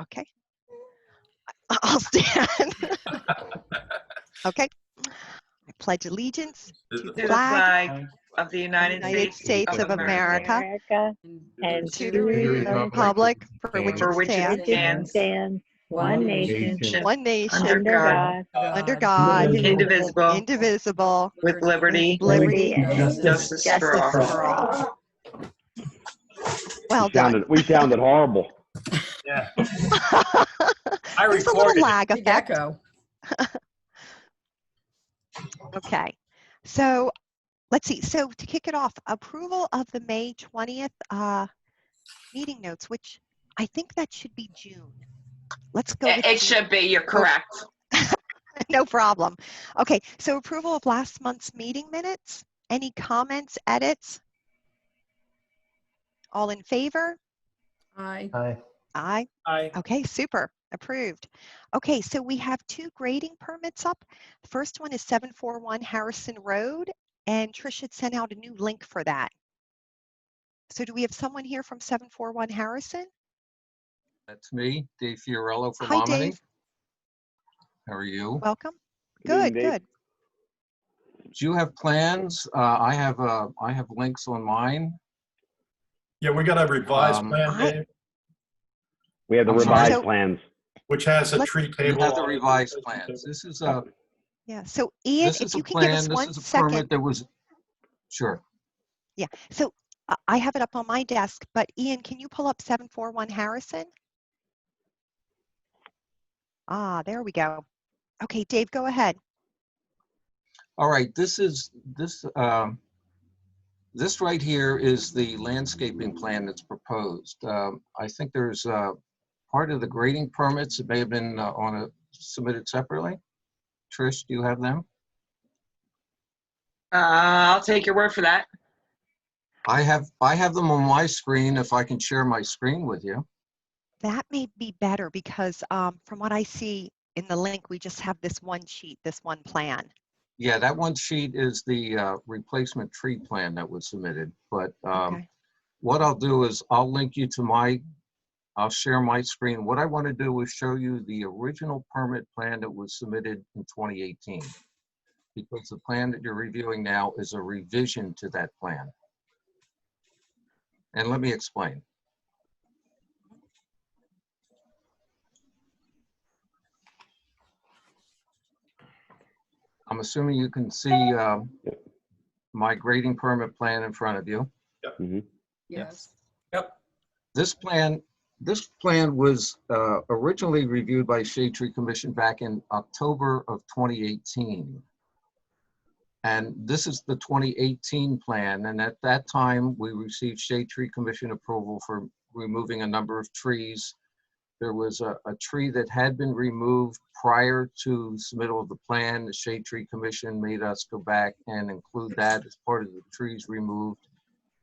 Okay. I'll stand. Okay. I pledge allegiance to the flag of the United States of America and to the republic for which it stands, one nation, under God, indivisible, with liberty and justice for all. Well done. We sounded horrible. Yeah. There's a little lag Big effect. echo. Okay, so let's see. So to kick it off, approval of the May 20th meeting notes, which I think that should be June. Let's go with It June. should be, you're correct. No problem. Okay, so approval of last month's meeting minutes. Any comments, edits? All in favor? Aye. Aye. Aye. Aye. Okay, super. Approved. Okay, so we have 2 grading permits up. The first one is 741 Harrison Road, and Trish had sent out a new link for that. So do we have someone here from 741 Harrison? That's me, Dave Fiorello from Hi, Omni. Dave. How are you? Welcome. Good Good, evening, good. Do you have plans? I have links on mine. Yeah, we got a revised plan, Dave, We have the I'm sorry? revised So- plans. which has a Let's- tree We table. have the on it. revised plans. This is a Yeah, so Ian, if you can give us plan. one This is a second. permit that was, sure. Yeah, so I have it up on my desk, but Ian, can you pull up 741 Harrison? Ah, there we go. Okay, Dave, go ahead. All right, this right here is the landscaping plan that's proposed. I think there's part of the grading permits that may have been submitted separately. Trish, do you have them? I'll take your word for that. I have them on my screen, if I can share my screen with you. That may be better because from what I see in the link, we just have this one sheet, this one plan. Yeah, that one sheet is the replacement tree plan that was submitted. But Okay. what I'll do is I'll link you to I'll share my screen. What I want to do is show you the original permit plan that was submitted in 2018. Because the plan that you're reviewing now is a revision to that plan. And let me explain. I'm assuming you can see my grading permit plan in front of you. Mhm. Yes. This plan was originally reviewed by Shade Tree Commission back in October of 2018. And this is the 2018 plan. And at that time, we received Shade Tree Commission approval for removing a number of trees. There was a tree that had been removed prior to submittal of the plan. The Shade Tree Commission made us go back and include that as part of the trees removed.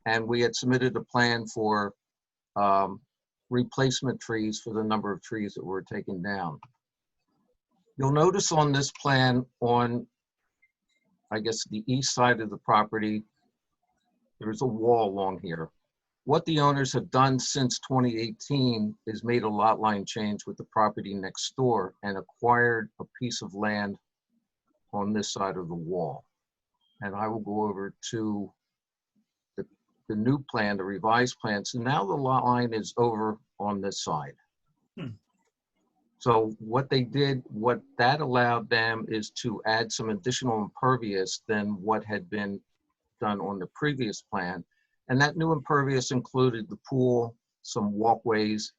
And we had submitted a plan for replacement trees for the number of trees that were taken down. You'll notice on this plan on, I guess, the east side of the property, there's a wall along here. What the owners have done since 2018 is made a lot line change with the property next door and acquired a piece of land on this side of the wall. And I will go over to the new plan, the revised plan. So now the lot line is over on this side. So what they did, what that allowed them is to add some additional impervious than what had been done on the previous plan. And that new impervious included the pool, some walkways,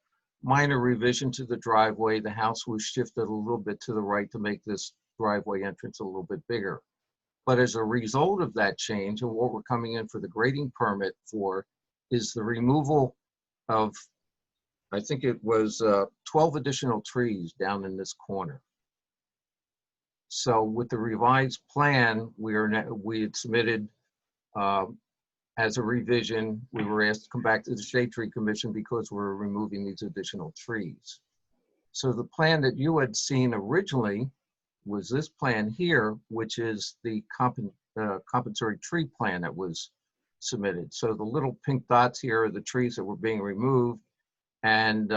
minor revision to the driveway. The house was shifted a little bit to the right to make this driveway entrance a little bit bigger. But as a result of that change, and what we're coming in for the grading permit for, is the removal of, I think it was 12 additional trees down in this corner. So with the revised plan, we had submitted as a revision. We were asked to come back to the Shade Tree Commission because we're removing these additional trees. So the plan that you had seen originally was this plan here, which is the compensatory tree plan that was submitted. So the little pink dots here are the trees that were being removed. And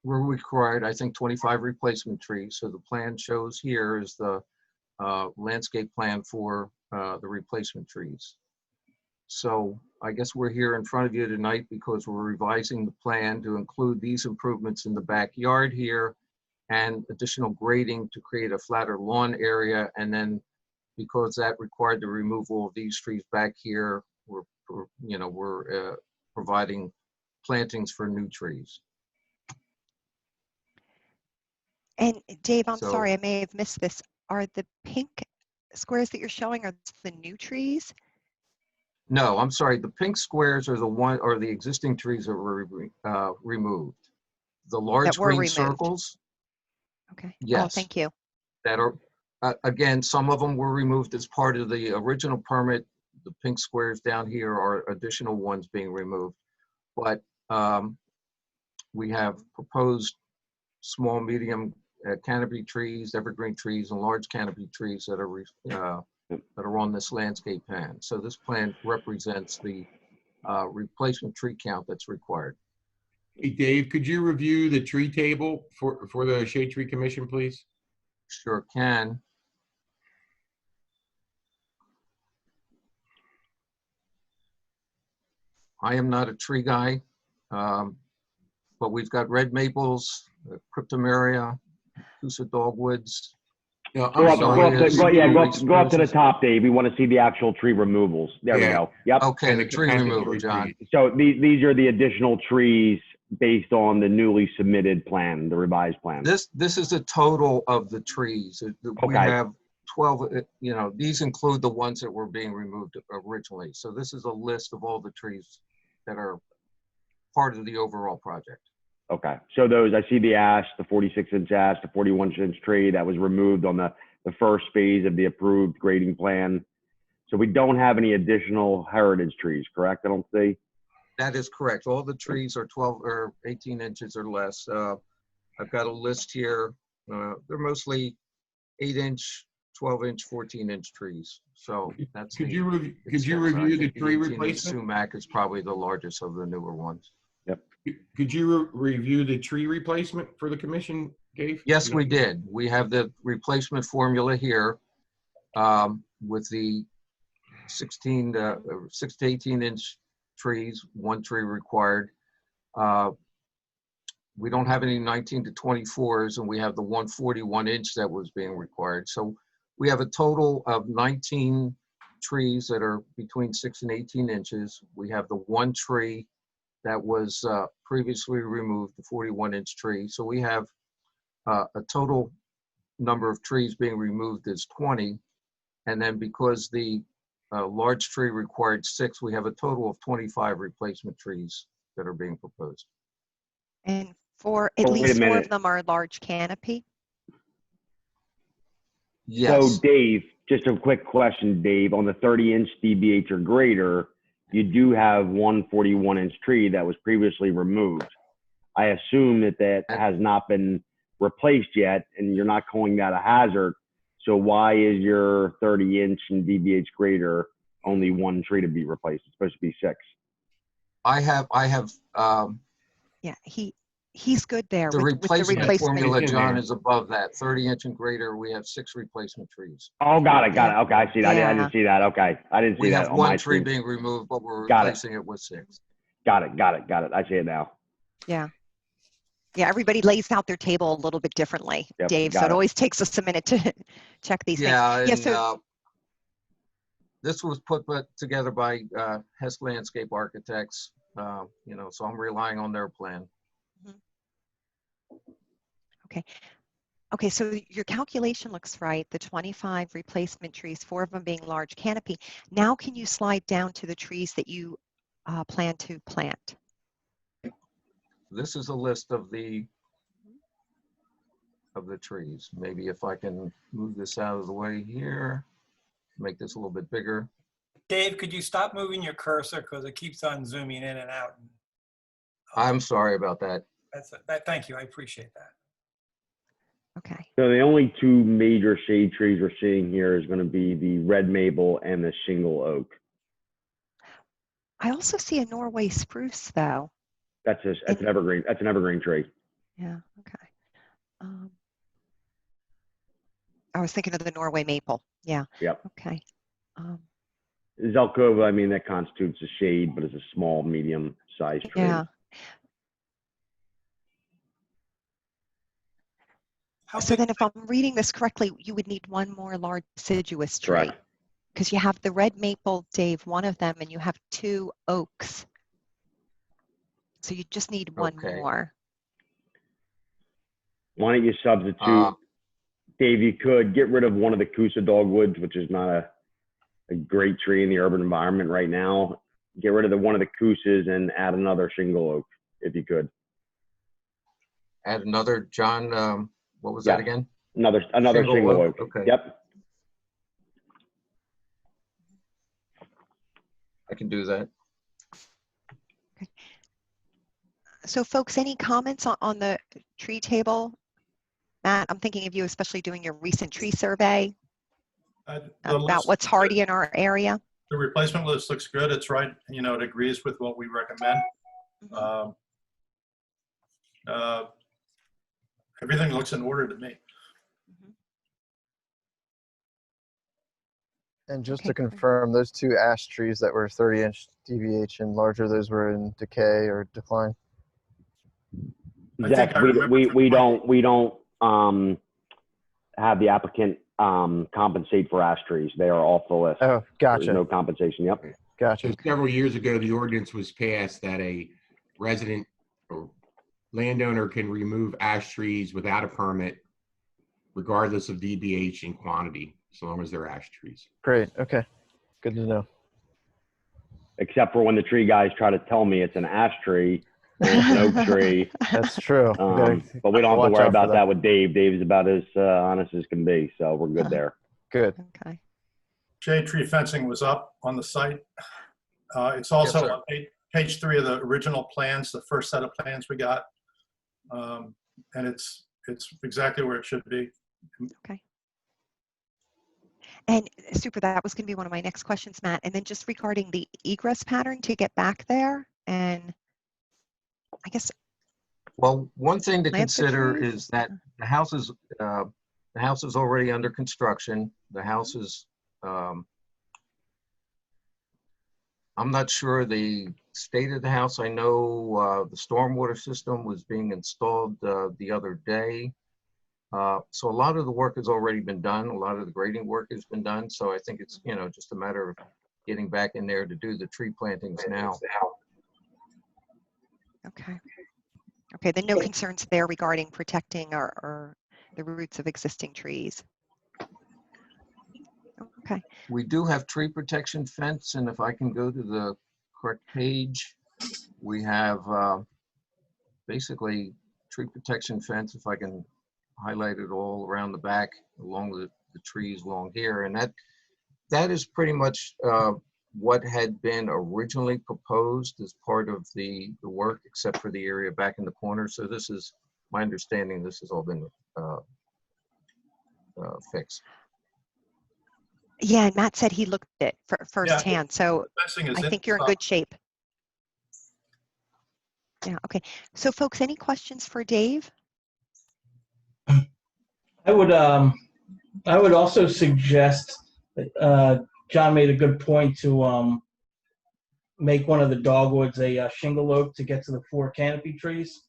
we're required, I think, 25 replacement trees. So the plan shows here is the landscape plan for the replacement trees. So I guess we're here in front of you tonight because we're revising the plan to include these improvements in the backyard here and additional grading to create a flatter lawn area. And then because that required the removal of these trees back here, we're providing plantings for new trees. And Dave, I'm So- sorry, I may have missed this. Are the pink squares that you're showing are the new trees? No, I'm sorry. The pink squares are the existing trees that were removed. The large were green removed. circles, Okay. Oh, yes, thank you. that are, again, some of them were removed as part of the original permit. The pink squares down here are additional ones being removed. But we have proposed small, medium canopy trees, evergreen trees, and large canopy trees that are on this landscape plan. So this plan represents the replacement tree count that's required. Hey, Dave, could you review the tree table for the Shade Tree Commission, please? Sure can. I am not a tree guy, but we've got red maples, cryptomeria, Coosa dogwoods. No, Go I'm up, sorry. go up to the top, Dave. We want to see the actual tree removals. There we Yeah. go. Yep. Okay, And the the tree compensatory removal, John. trees. So these are the additional trees based on the newly submitted plan, the revised plan. This is a total of the trees. We Okay. have 12, these include the ones that were being removed originally. So this is a list of all the trees that are part of the overall project. Okay. So those, I see the ash, the 46-inch ash, the 41-inch tree that was removed on the first phase of the approved grading plan. So we don't have any additional heritage trees, correct? I don't see. That is correct. All the trees are 12 or 18 inches or less. I've got a list here. They're mostly 8-inch, 12-inch, 14-inch trees. So that's Could the you review the I think tree 18-inch replacement? sumac is probably the largest of the newer ones. Could you review the tree replacement for the commission, Dave? Yes, we did. We have the replacement formula here with the 6 to 18-inch trees, one tree required. We don't have any 19 to 24s, and we have the 141-inch that was being required. So we have a total of 19 trees that are between 6 and 18 inches. We have the one tree that was previously removed, the 41-inch tree. So we have a total number of trees being removed is 20. And then because the large tree required 6, we have a total of 25 replacement trees that are being proposed. And for at Oh, wait a least 4 of minute. them are large canopy. Yes. So Dave, just a quick question, Dave, on the 30-inch DBH or greater, you do have one 41-inch tree that was previously removed. I assume that has not been replaced yet, and you're not calling that a hazard. So why is your 30-inch and DBH greater only one tree to be replaced? It's supposed to be 6. I have Yeah, he's good there the with the replacement replacement. formula, in John, there. is above that. 30-inch and greater, we have 6 replacement trees. Oh, got it. Yeah. Okay, I see that. I Yeah. didn't see that. Okay, I didn't see We that have on my one tree screen. being removed, but we're Got it. replacing it with 6. Got it. I see it now. Yeah, everybody lays out their table a little bit differently, Yep, Dave. So got it it. always takes us a minute to check these Yeah, things. and So this was put together by Hess Landscape Architects, so I'm relying on their plan. okay, so your calculation looks right. The 25 replacement trees, 4 of them being large canopy. Now can you slide down to the trees that you plan to plant? This is a list of the trees. Maybe if I can move this out of the way here, make this a little bit bigger. Dave, could you stop moving your cursor because it keeps on zooming in and out? I'm sorry about that. Thank you. I appreciate that. Okay. So the only 2 major shade trees we're seeing here is going to be the red maple and the shingle oak. I also see a Norway spruce though. That's an evergreen. That's an evergreen tree. Yeah, okay. I was thinking of the Norway maple. Yeah, Yep. okay. Zelkova, I mean, that constitutes a shade, but it's a small, medium-sized tree. Yeah. How So big? then if I'm reading this correctly, you would need one more large deciduous tree. Correct. Because you have the red maple, Dave, one of them, and you have 2 oaks. So you just need one Okay. more. Why don't you substitute, Dave, you could get rid of one of the Coosa dogwoods, which is not a great tree in the urban environment right now. Get rid of one of the Coosas and add another shingle oak, if you could. Add another, John, what was Yeah. that again? Another Shingle shingle oak, oak. okay. Yep. I can do that. So folks, any comments on the tree table? Matt, I'm thinking of you, especially doing your recent tree survey The about list- what's hardy in our area. The replacement list looks good. It's right, you know, it agrees with what we recommend. Everything looks in order to me. And just Okay, to great. confirm, those 2 ash trees that were 30-inch DVH and larger, those were in decay or decline? I think Zach, I remember we from- don't have the applicant compensate for ash trees. They are off the list. Oh, There's gotcha. no compensation. Yep. Gotcha. So several years ago, the ordinance was passed that a resident or landowner can remove ash trees without a permit, regardless of DBH and quantity, so long as they're ash trees. Great. Okay. Good to know. Except for when the tree guys try to tell me it's an ash tree or it's an oak tree. That's true. But we don't have to watch worry out for about that. that with Dave. Dave's about as honest as can be, so we're good there. Good. Okay. Shade tree fencing was up on the site. It's also sir. on page 3 of the original plans, the first set of plans we got. And it's exactly where it should be. Okay. And super, that was going to be one of my next questions, Matt. And then just regarding the egress pattern to get back there, and I guess Well, one thing to Plant the consider trees? is that the house is already under construction. The house is, I'm not sure the state of the house. I know the stormwater system was being installed the other day. So a lot of the work has already been done. A lot of the grading work has been done. So I think it's, you know, just a matter of getting back in there to do the tree plantings now. okay. Okay, then no concerns there regarding protecting or the roots of existing trees. Okay. We do have tree protection fence, and if I can go to the correct page, we have basically tree protection fence, if I can highlight it all around the back along the trees along here. And that is pretty much what had been originally proposed as part of the work, except for the area back in the corner. So this is my understanding, this has all been fixed. Yeah, and Matt said he looked at it firsthand, so Fencing is I think you're in good shape. Yeah, okay. So folks, any questions for Dave? I would also suggest, John made a good point to make one of the dogwoods a shingle oak to get to the 4 canopy trees.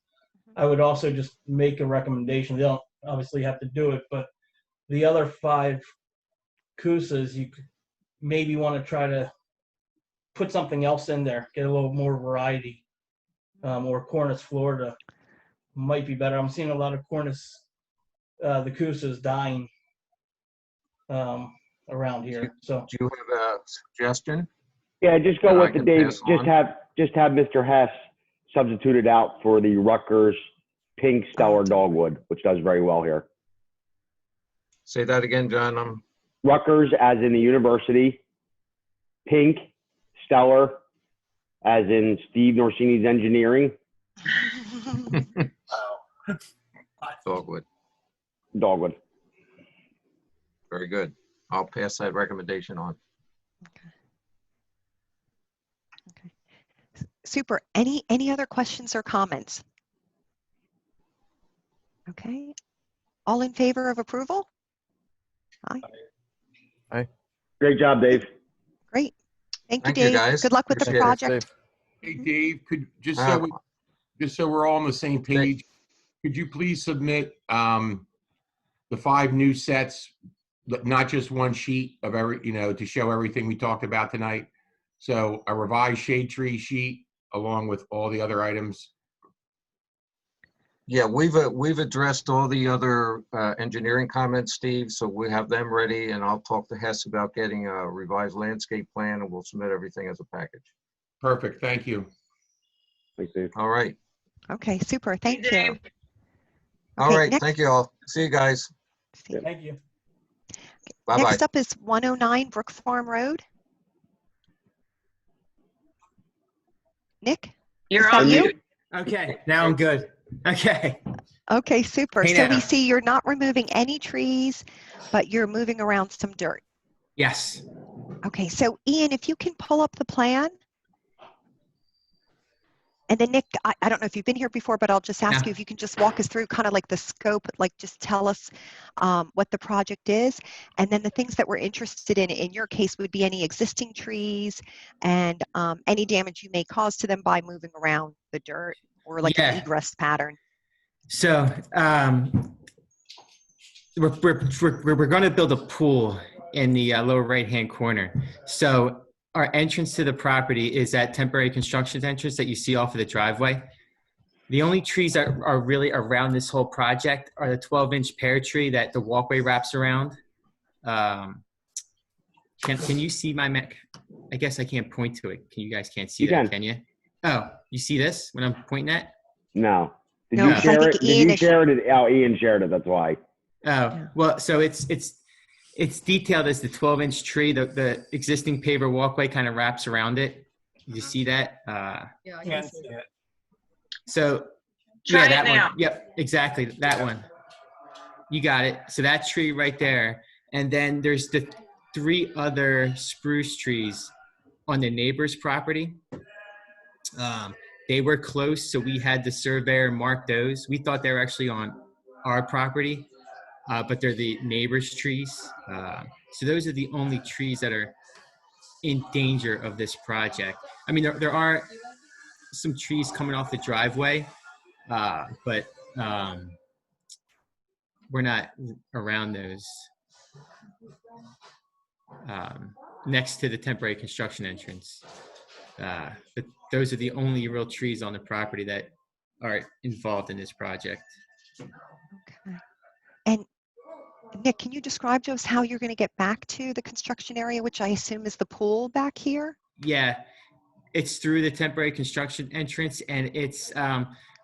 I would also just make a recommendation. They don't obviously have to do it, but the other 5 Coosas, you could maybe want to try to put something else in there, get a little more variety. Or Cornus Florida might be better. I'm seeing a lot of Cornus, the Coosas dying around here. So Do you have a suggestion? Yeah, just go I with the can Dave. pass Just have Mr. Hess substituted out for the Rutgers pink stellar dogwood, which does very well here. Say that again, John. Rutgers, as in the university, pink stellar, as in Steve Norsini's engineering. Dogwood. Dogwood. Very good. I'll pass that recommendation on. Okay. Super. Any other questions or comments? Okay. All in favor of approval? Aye. Great job, Dave. Great. Thank you, Thank you, Dave. guys. Good luck with the Appreciate it. project. Hey, Dave, could, Uh, just so we're all on the same page, could you please submit the 5 new sets, not just one sheet of to show everything we talked about tonight? So a revised shade tree sheet along with all the other items. Yeah, we've addressed all the other engineering comments, Steve, so we have them ready, and I'll talk to Hess about getting a revised landscape plan, and we'll submit everything as a package. Perfect. Thank you. Thanks, Dave. All right. Okay, super. Thank you. Dave. All Okay, right. next- Thank you all. See you guys. Thank you. Bye-bye. Next up is 109 Brook Farm Road. Nick? You're Is that on you? mute. Okay, now I'm good. Okay. Okay, super. Hey So we now. see you're not removing any trees, but you're moving around some dirt. Yes. Okay, so Ian, if you can pull up the plan. And then Nick, I don't know if you've been here before, but I'll just ask No. you if you can just walk us through kind of like the scope, like just tell us what the project is. And then the things that we're interested in your case, would be any existing trees and any damage you may cause to them by moving around the dirt or like an Yeah. egress pattern. So we're going to build a pool in the lower right-hand corner. So our entrance to the property is that temporary construction entrance that you see off of the driveway. The only trees that are really around this whole project are the 12-inch pear tree that the walkway wraps around. Can you see my Mac? I guess I can't point to it. You guys can't see that, can you? Oh, you see this when I'm pointing at? No. Did No, you 'cause I share think it? Did Ian you is- share it? Oh, Ian shared it. That's why. Oh, well, so it's detailed as the 12-inch tree. The existing paver walkway kind of wraps around it. You see that? Yeah, I Can't can see see it. it. So Try yeah, it that now. one. Yep, exactly, that one. You got it. So that tree right there, and then there's the 3 other spruce trees on the neighbor's property. They were close, so we had the surveyor mark those. We thought they were actually on our property, but they're the neighbor's trees. So those are the only trees that are in danger of this project. I mean, there are some trees coming off the driveway, but we're not around those. Next to the temporary construction entrance. But those are the only real trees on the property that are involved in this project. Okay. And Nick, can you describe to us how you're going to get back to the construction area, which I assume is the pool back here? Yeah, it's through the temporary construction entrance, and it's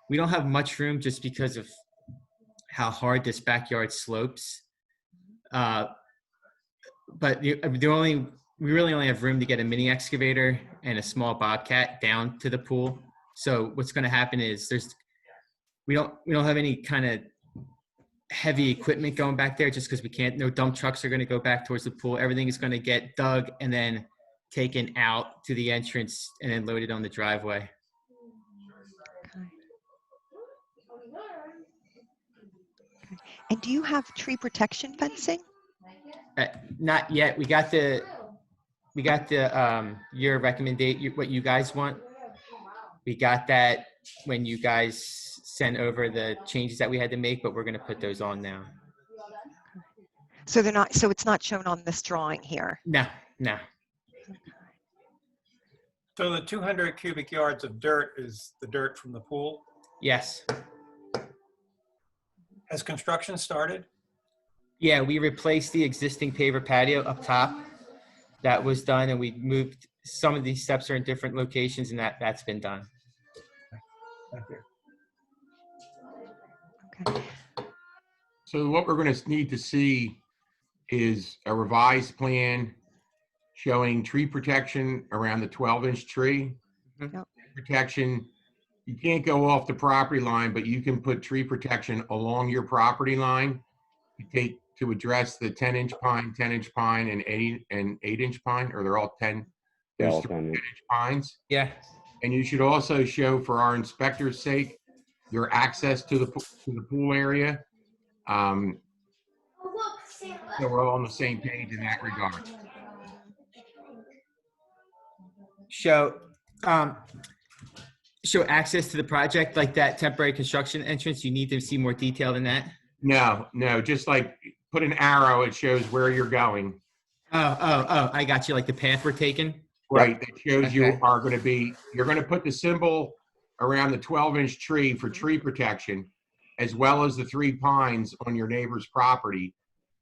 we don't have much room just because of how hard this backyard slopes. But we really only have room to get a mini excavator and a small bobcat down to the pool. So what's going to happen is we don't have any kind of heavy equipment going back there just because we can't. No dump trucks are going to go back towards the pool. Everything is going to get dug and then taken out to the entrance and then loaded on the driveway. Okay. And do you have tree protection fencing? Not yet. We got the your recommendation, what you guys want. We got that when you guys sent over the changes that we had to make, but we're going to put those on now. So they're not. So it's not shown on this drawing here. No. So the 200 cubic yards of dirt is the dirt from the pool. Yes. Has construction started? Yeah, we replaced the existing paver patio up top. That was done, and we moved. Some of these steps are in different locations, and that's been done. Thank you. Okay. So what we're going to need to see is a revised plan showing tree protection around the 12-inch tree. Mhm. Yep. Protection, you can't go off the property line, but you can put tree protection along your property line. You take to address the 10-inch pine, 10-inch pine, and 8-inch pine, or they're all 10. Yeah, There's all 3 10. 10-inch pines. Yeah. And you should also show, for our inspector's sake, your access to the pool area. So we're all on the same page in that regard. Show access to the project, like that temporary construction entrance. You need to see more detail than that. No, just like put an arrow, it shows where you're going. Oh, I got you. Like the path we're taking. Right, that shows you Okay. are going to be, you're going to put the symbol around the 12-inch tree for tree protection, as well as the 3 pines on your neighbor's property.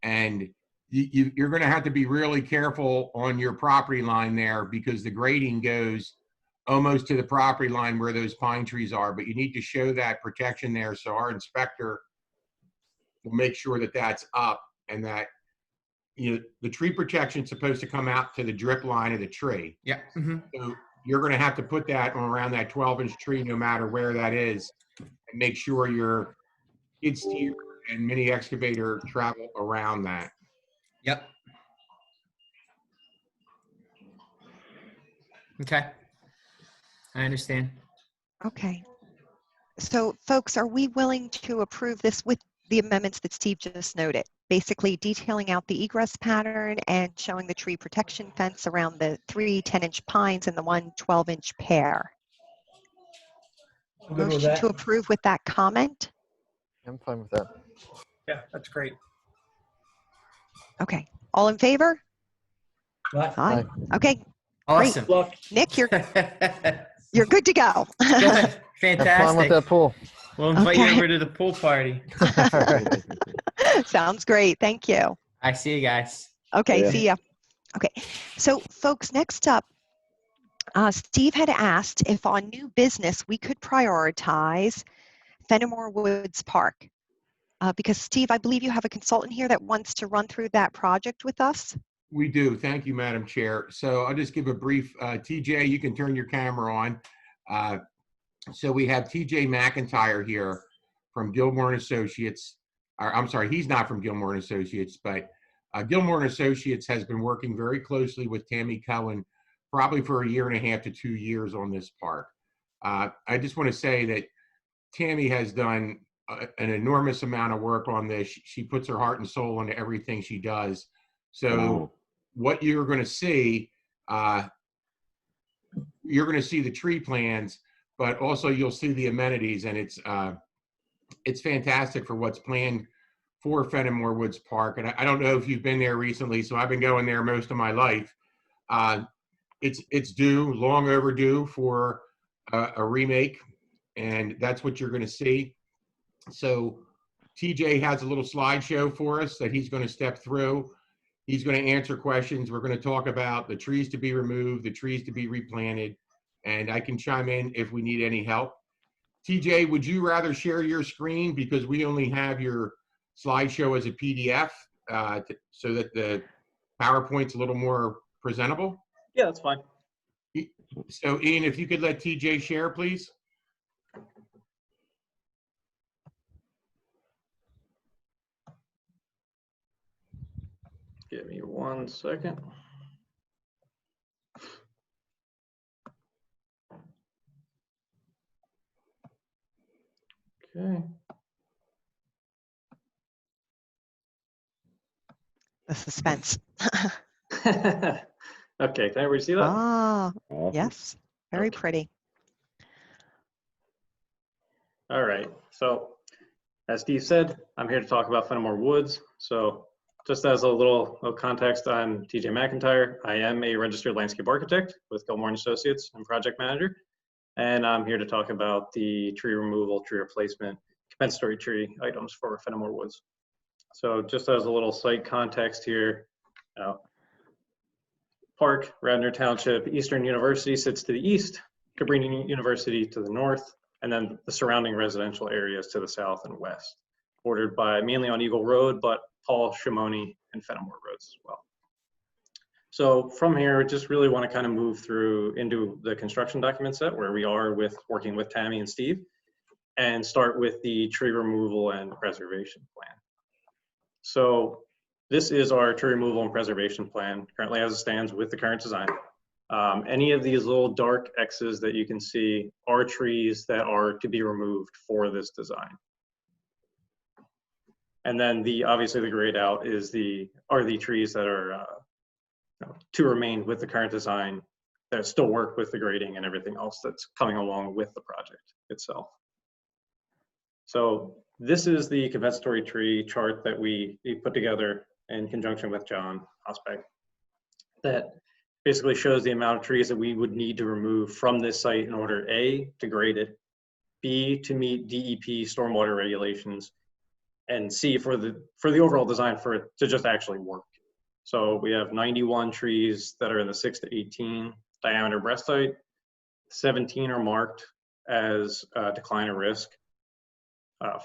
And you're going to have to be really careful on your property line there, because the grading goes almost to the property line where those pine trees are. But you need to show that protection there, so our inspector will make sure that that's up, and that the tree protection is supposed to come out to the drip line of the tree. Yeah. Mm-hmm. So you're going to have to put that around that 12-inch tree, no matter where that is, and make sure your skid steer and mini excavator travel around that. Yep. Okay. I understand. Okay. So folks, are we willing to approve this with the amendments that Steve just noted? Basically detailing out the egress pattern and showing the tree protection fence around the 3 10-inch pines and the 1 12-inch pear. I'm good with Motion that. to approve with that comment? I'm fine with that. Yeah, that's great. Okay. All in favor? Right. Aye. Okay. Awesome. Look. Nick, you're good to go. Good. Have fun with Fantastic. that pool. We'll invite you Okay. over to the pool party. All right. Sounds great. Thank you. I see you guys. Okay, Yeah. see ya. Okay, so folks, next up, Steve had asked if on new business we could prioritize Fenimore Woods Park. Because Steve, I believe you have a consultant here that wants to run through that project with us. We do. Thank you, Madam Chair. So I'll just give a brief, TJ, you can turn your camera on. So we have TJ McIntyre here from Gilmore and Associates. I'm sorry, he's not from Gilmore and Associates, but Gilmore and Associates has been working very closely with Tammy Cohen probably for 1.5 years to 2 years on this park. I just want to say that Tammy has done an enormous amount of work on this. She puts her heart and soul into everything she does. So what you're going to see, you're going to see the tree plans, but also you'll see the amenities, and it's fantastic for what's planned for Fenimore Woods Park. And I don't know if you've been there recently, so I've been going there most of my life. It's due, long overdue for a remake, and that's what you're going to see. So TJ has a little slideshow for us that he's going to step through. He's going to answer questions. We're going to talk about the trees to be removed, the trees to be replanted, and I can chime in if we need any help. TJ, would you rather share your screen, because we only have your slideshow as a PDF, so that the PowerPoint's a little more presentable? Yeah, that's fine. So Ian, if you could let TJ share, please. Give me 1 second. Okay. The suspense. Okay, can everybody see that? Ah, Awesome. yes, very pretty. All right, so as Steve said, I'm here to talk about Fenimore Woods. So just as a little context, I'm TJ McIntyre. I am a registered landscape architect with Gilmore and Associates and project manager. And I'm here to talk about the tree removal, tree replacement, compensatory tree items for Fenimore Woods. So just as a little site context here, Park, Radnor Township, Eastern University sits to the east, Cabrini University to the north, and then the surrounding residential areas to the south and west, bordered by mainly on Eagle Road, but Paul, Shimoni, and Fenimore Roads as well. So from here, just really want to kind of move through into the construction document set where we are with working with Tammy and Steve, and start with the tree removal and preservation plan. So this is our tree removal and preservation plan currently as it stands with the current design. Any of these little dark X's that you can see are trees that are to be removed for this design. And then obviously the grayed out are the trees that are to remain with the current design that still work with the grading and everything else that's coming along with the project itself. So this is the compensatory tree chart that we put together in conjunction with John Hosbeck that basically shows the amount of trees that we would need to remove from this site in order A, to grade it, B, to meet DEP stormwater regulations, and C, for the overall design for it to just actually work. So we have 91 trees that are in the 6 to 18 diameter breast height. 17 are marked as decline or risk.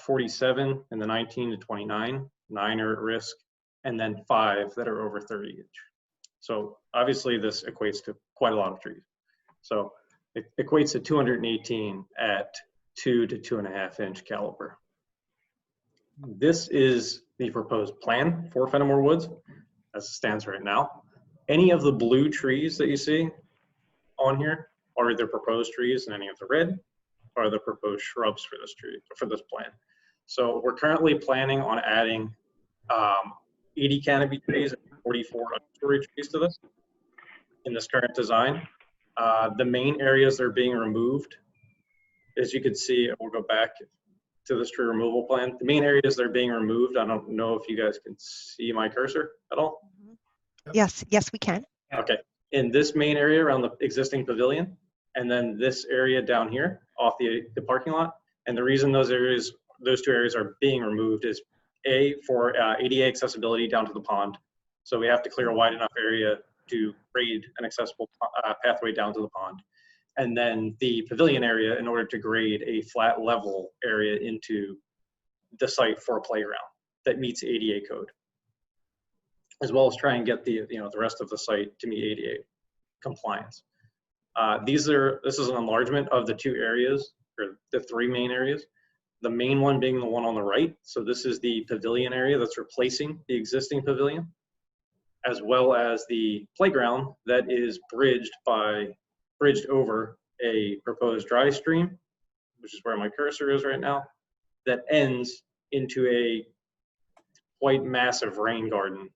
47 in the 19 to 29, 9 are at risk, and then 5 that are over 30 inch. So obviously this equates to quite a lot of trees. So it equates to 218 at 2 to 2.5 inch caliber. This is the proposed plan for Fenimore Woods as it stands right now. Any of the blue trees that you see on here are the proposed trees, and any of the red are the proposed shrubs for this plan. So we're currently planning on adding 80 canopy trees and 44 understory trees to this in this current design. The main areas that are being removed, as you can see, we'll go back to this tree removal plan. The main areas that are being removed, I don't know if you guys can see my cursor at all. Yes, we can. Okay, in this main area around the existing pavilion, and then this area down here off the parking lot. And the reason those two areas are being removed is A, for ADA accessibility down to the pond. So we have to clear a wide enough area to grade an accessible pathway down to the pond. And then the pavilion area in order to grade a flat level area into the site for a playground that meets ADA code, as well as try and get the rest of the site to meet ADA compliance. This is an enlargement of the two areas, or the three main areas. The main one being the one on the right. So this is the pavilion area that's replacing the existing pavilion, as well as the playground that is bridged over a proposed dry stream, which is where my cursor is right now, that ends into a quite massive rain garden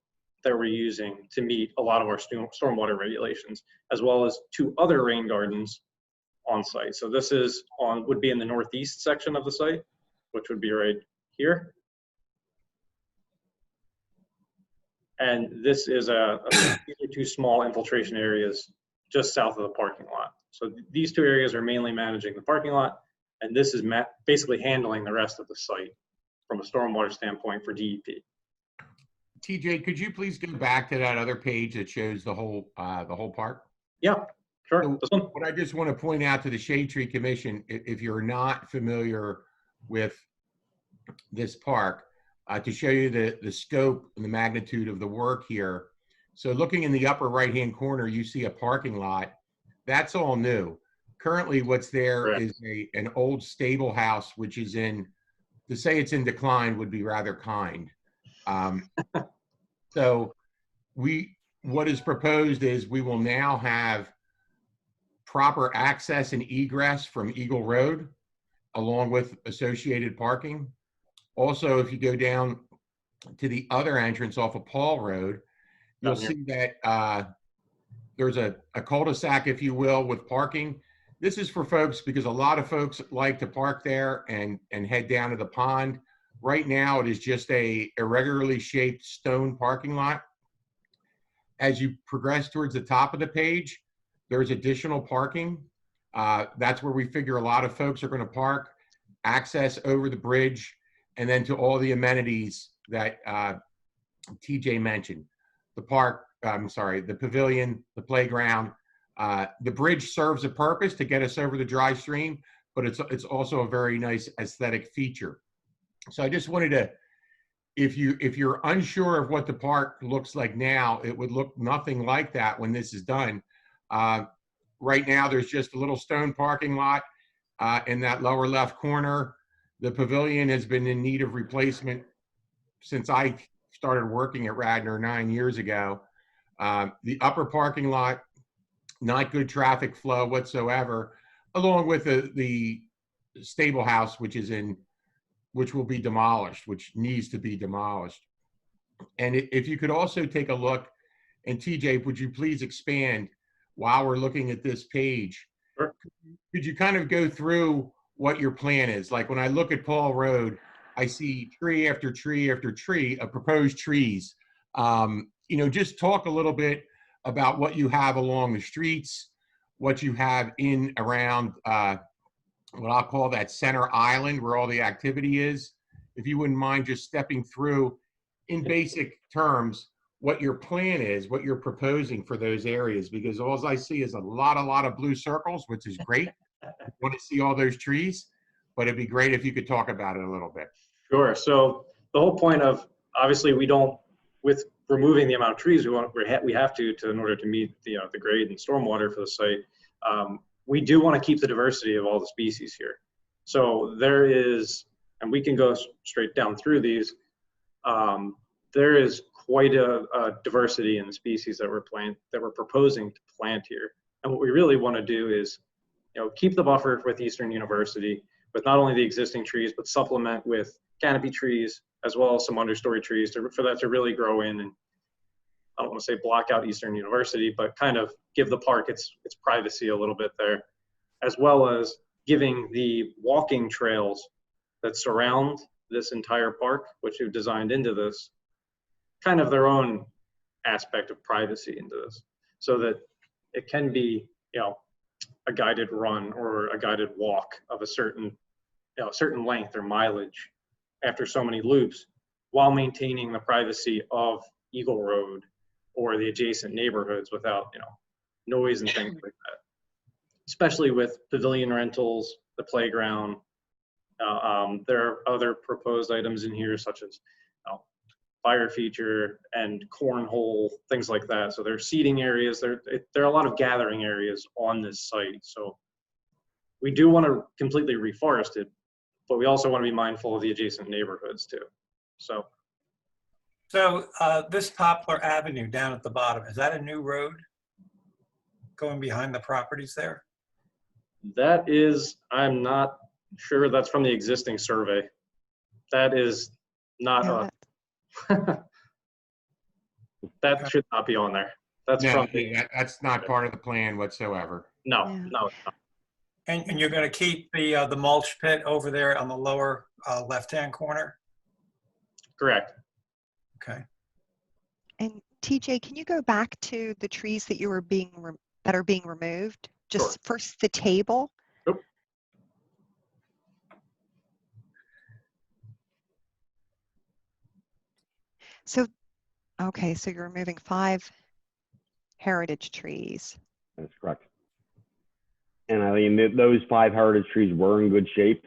that we're using to meet a lot of our stormwater regulations, as well as two other rain gardens on site. So this would be in the northeast section of the site, which would be right here. And this is these are two small infiltration areas just south of the parking lot. So these two areas are mainly managing the parking lot, and this is basically handling the rest of the site from a stormwater standpoint for DEP. TJ, could you please go back to that other page that shows the whole park? Yeah, sure. So this one. what I just want to point out to the Shade Tree Commission, if you're not familiar with this park, to show you the scope and the magnitude of the work here. So looking in the upper right-hand corner, you see a parking lot. That's all new. Currently, what's there Correct. is an old stable house, which is to say it's in decline would be rather kind. So what is proposed is we will now have proper access and egress from Eagle Road, along with associated parking. Also, if you go down to the other entrance off of Paul Road, you'll see that there's a cul-de-sac, if you will, with parking. This is for folks because a lot of folks like to park there and head down to the pond. Right now, it is just a irregularly shaped stone parking lot. As you progress towards the top of the page, there's additional parking. That's where we figure a lot of folks are going to park, access over the bridge, and then to all the amenities that TJ mentioned. The pavilion, the playground. The bridge serves a purpose to get us over the dry stream, but it's also a very nice aesthetic feature. So I just wanted to, if you're unsure of what the park looks like now, it would look nothing like that when this is done. Right now, there's just a little stone parking lot in that lower left corner. The pavilion has been in need of replacement since I started working at Radnor 9 years ago. The upper parking lot not good traffic flow whatsoever, along with the stable house, which will be demolished, which needs to be demolished. And if you could also take a look, and TJ, would you please expand while we're looking at this page? Sure. Could you kind of go through what your plan is? Like when I look at Paul Road, I see tree after tree after tree of proposed trees. Just talk a little bit about what you have along the streets, what you have in around what I'll call that center island where all the activity is. If you wouldn't mind just stepping through in basic terms what your plan is, what you're proposing for those areas, because all I see is a lot of blue circles, which is great. I want to see all those trees, but it'd be great if you could talk about it a little bit. Sure. So the whole point of, obviously, we don't, with removing the amount of trees we have to in order to meet the grade and stormwater for the site, we do want to keep the diversity of all the species here. So there is, and we can go straight down through these, there is quite a diversity in the species that we're proposing to plant here. And what we really want to do is, keep the buffer with Eastern University, with not only the existing trees, but supplement with canopy trees, as well as some understory trees for that to really grow in. And I don't want to say block out Eastern University, but kind of give the park its privacy a little bit there, as well as giving the walking trails that surround this entire park, which we've designed into this, kind of their own aspect of privacy into this, so that it can be, a guided run or a guided walk of a certain length or mileage after so many loops, while maintaining the privacy of Eagle Road or the adjacent neighborhoods without, noise and things like that. Especially with pavilion rentals, the playground. There are other proposed items in here, such as fire feature and cornhole, things like that. So there are seating areas. There are a lot of gathering areas on this site. So we do want to completely reforest it, but we also want to be mindful of the adjacent neighborhoods too. So this Poplar Avenue down at the bottom, is that a new road going behind the properties there? That is, I'm not sure, that's from the existing survey. That is not that should not be on there. That's that's not part of the plan whatsoever. No, it's not. And you're going to keep the mulch pit over there on the lower left-hand corner? Correct. Okay. And TJ, can you go back to the trees that are being removed? Just Sure. First the table. Nope. So, okay, so you're removing 5 heritage trees. That's correct. And I mean, those 5 heritage trees were in good shape.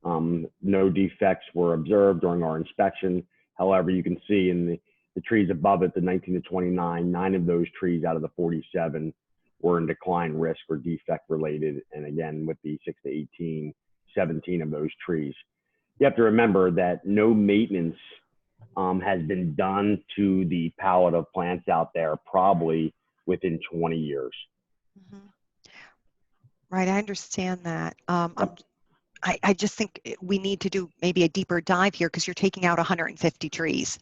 No defects were observed during our inspection. However, you can see in the trees above it, the 19 to 29, 9 of those trees out of the 47 were in decline risk or defect related. And again, with the 6 to 18, 17 of those trees. You have to remember that no maintenance has been done to the palette of plants out there probably within 20 years. Mm-hmm. Right, I understand that. I just think we need to do maybe a deeper dive here because you're taking out 150 trees.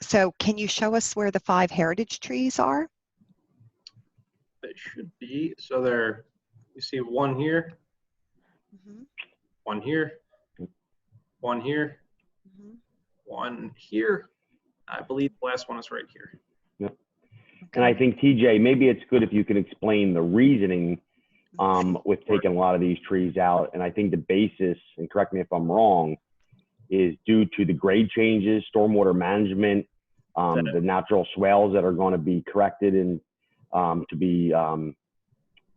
So can you show us where the 5 heritage trees are? They should be. So you see one here, Mm-hmm. one here, one here, Mm-hmm. one here. I believe the last one is right here. Yep. Okay. And I think, TJ, maybe it's good if you can explain the reasoning with taking a lot of these trees out. And I think the basis, and correct me if I'm wrong, is due to the grade changes, stormwater management, the natural swales that are going to be corrected and to be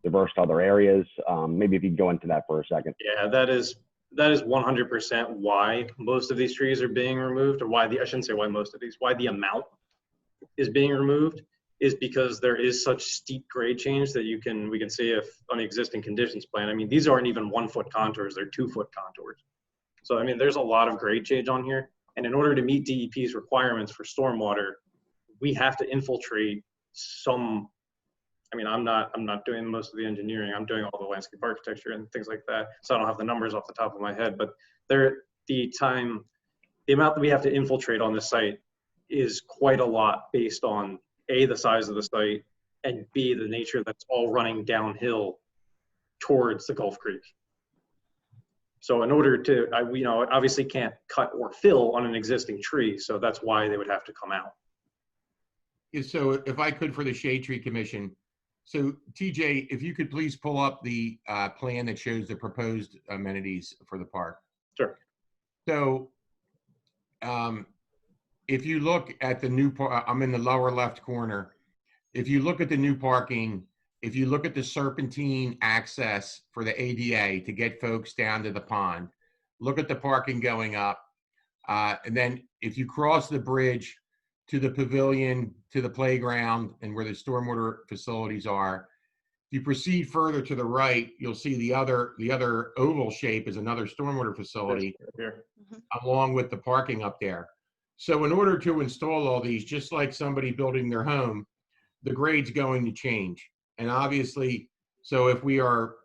diverse to other areas. Maybe if you could go into that for a second. Yeah, that is 100% why most of these trees are being removed, or I shouldn't say why most of these, why the amount is being removed is because there is such steep grade change that we can see if on the existing conditions plan. I mean, these aren't even 1-foot contours, they're 2-foot contours. So, I mean, there's a lot of grade change on here. And in order to meet DEP's requirements for stormwater, we have to infiltrate I mean, I'm not doing most of the engineering. I'm doing all the landscape architecture and things like that. So I don't have the numbers off the top of my head, but the amount that we have to infiltrate on this site is quite a lot based on A, the size of the site, and B, the nature that's all running downhill towards the Gulf Creek. So in order to, obviously can't cut or fill on an existing tree, so that's why they would have to come out. So if I could for the Shade Tree Commission, so TJ, if you could please pull up the plan that shows the proposed amenities for the park. Sure. So if you look at the new park, I'm in the lower left corner. If you look at the new parking, if you look at the serpentine access for the ADA to get folks down to the pond, look at the parking going up. And then if you cross the bridge to the pavilion, to the playground, and where the stormwater facilities are, if you proceed further to the right, you'll see the other oval shape is another stormwater facility along with the parking up there. So in order to install all these, just like somebody building their home, the grade's going to change. And obviously, so if we are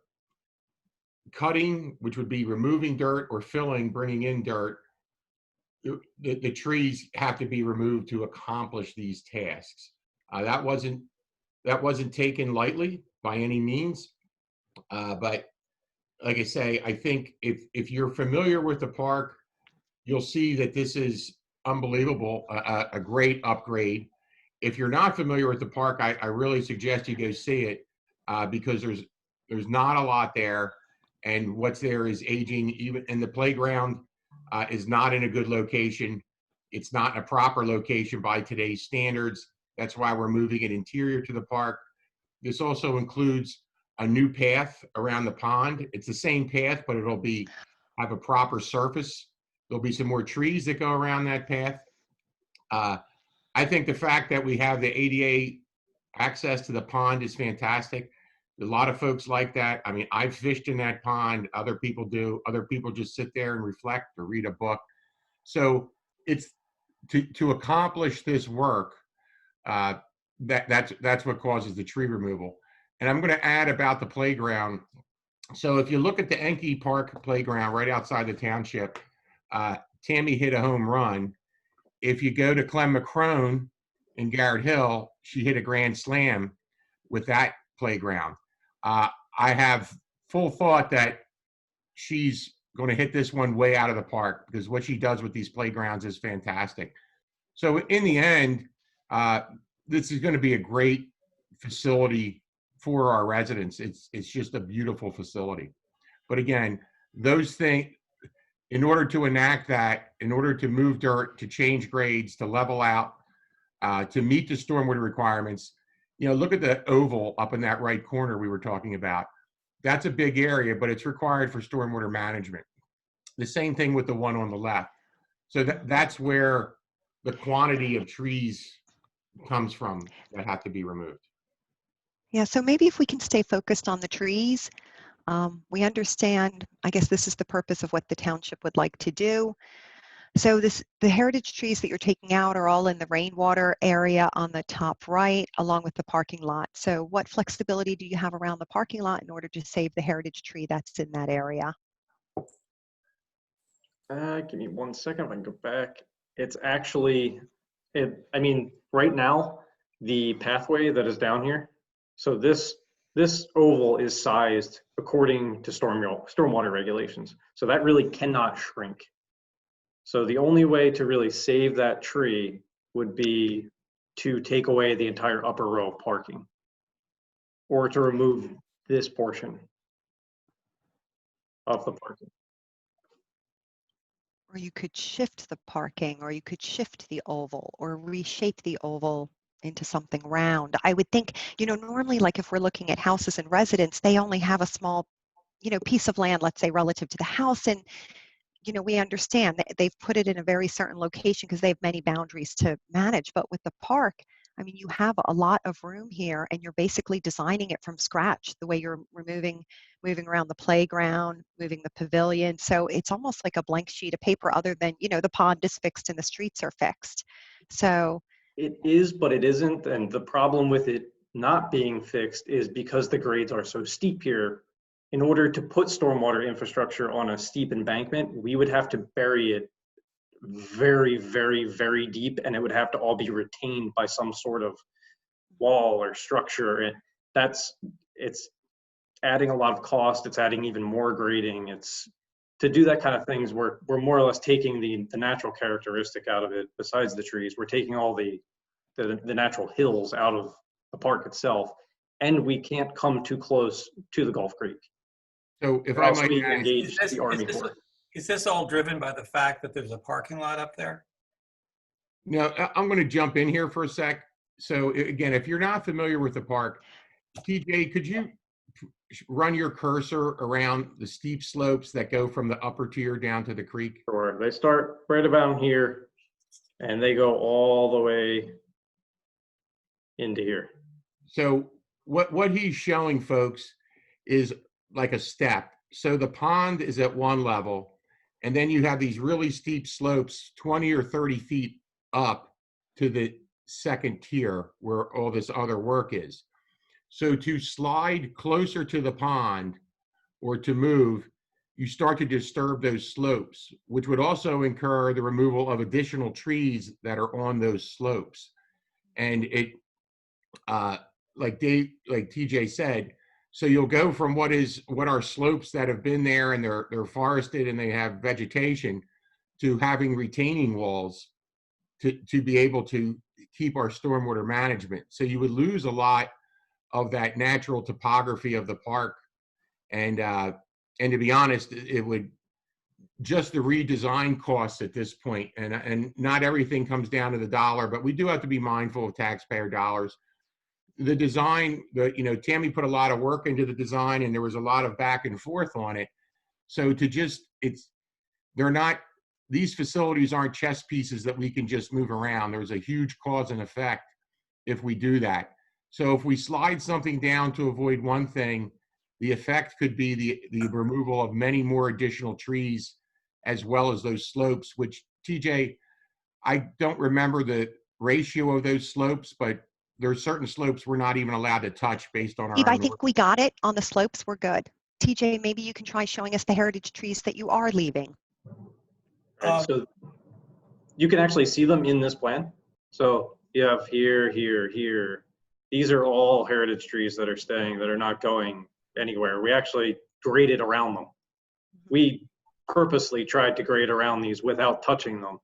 cutting, which would be removing dirt, or filling, bringing in dirt, the trees have to be removed to accomplish these tasks. That wasn't taken lightly by any means. But like I say, I think if you're familiar with the park, you'll see that this is unbelievable, a great upgrade. If you're not familiar with the park, I really suggest you go see it because there's not a lot there, and what's there is aging. Even in the playground is not in a good location. It's not in a proper location by today's standards. That's why we're moving it interior to the park. This also includes a new path around the pond. It's the same path, but it'll have a proper surface. There'll be some more trees that go around that path. I think the fact that we have the ADA access to the pond is fantastic. A lot of folks like that. I mean, I've fished in that pond. Other people do. Other people just sit there and reflect or read a book. So it's to accomplish this work. That's what causes the tree removal. And I'm going to add about the playground. So if you look at the Enki Park playground right outside the township, Tammy hit a home run. If you go to Clem McCrone in Garrett Hill, she hit a grand slam with that playground. I have full thought that she's going to hit this one way out of the park because what she does with these playgrounds is fantastic. So in the end, this is going to be a great facility for our residents. It's just a beautiful facility. But again, those things, in order to enact that, in order to move dirt, to change grades, to level out, to meet the stormwater requirements, look at the oval up in that right corner we were talking about. That's a big area, but it's required for stormwater management. The same thing with the one on the left. So that's where the quantity of trees comes from that have to be removed. Yeah, so maybe if we can stay focused on the trees, we understand, I guess this is the purpose of what the township would like to do. So the heritage trees that you're taking out are all in the rainwater area on the top right, along with the parking lot. So what flexibility do you have around the parking lot in order to save the heritage tree that's in that area? Give me 1 second if I can go back. It's actually, right now, the pathway that is down here, so this oval is sized according to stormwater regulations. So that really cannot shrink. So the only way to really save that tree would be to take away the entire upper row of parking or to remove this portion of the parking. Or you could shift the parking, or you could shift the oval, or reshape the oval into something round. I would think, normally, like if we're looking at houses and residents, they only have a small, piece of land, let's say relative to the house. And, we understand that they've put it in a very certain location because they have many boundaries to manage. But with the park, you have a lot of room here, and you're basically designing it from scratch, the way you're moving around the playground, moving the pavilion. So it's almost like a blank sheet of paper, other than, the pond is fixed and the streets are fixed. So it is, but it isn't. And the problem with it not being fixed is because the grades are so steep here. In order to put stormwater infrastructure on a steep embankment, we would have to bury it very, very, very deep, and it would have to all be retained by some sort of wall or structure. And it's adding a lot of cost. It's adding even more grading. It's to do that kind of things. We're more or less taking the natural characteristic out of it. Besides the trees, we're taking all the natural hills out of the park itself, and we can't come too close to the Gulf Creek. So if Or I else might we ask, engage the Army Corps. Is this all driven by the fact that there's a parking lot up there? now I'm going to jump in here for a sec. So again, if you're not familiar with the park, TJ, could you run your cursor around the steep slopes that go from the upper tier down to the creek? Sure. They start right about here, and they go all the way into here. So what he's showing folks is like a step. So the pond is at one level, and then you have these really steep slopes, 20 or 30 feet up to the second tier where all this other work is. So to slide closer to the pond or to move, you start to disturb those slopes, which would also incur the removal of additional trees that are on those slopes. And it, like TJ said, so you'll go from what are slopes that have been there and they're forested and they have vegetation to having retaining walls to be able to keep our stormwater management. So you would lose a lot of that natural topography of the park. And to be honest, it would just the redesign costs at this point, and not everything comes down to the dollar, but we do have to be mindful of taxpayer dollars. The design, Tammy put a lot of work into the design, and there was a lot of back and forth on it. So these facilities aren't chess pieces that we can just move around. There's a huge cause and effect if we do that. So if we slide something down to avoid one thing, the effect could be the removal of many more additional trees, as well as those slopes, which, TJ, I don't remember the ratio of those slopes, but there are certain slopes we're not even allowed to touch based on our Steve, own I think we got it on the slopes. We're good. TJ, maybe you can try showing us the heritage trees that you are leaving. Right, so you can actually see them in this plan. So you have here, here, here. These are all heritage trees that are staying, that are not going anywhere. We actually graded around them. We purposely tried to grade around these without touching them.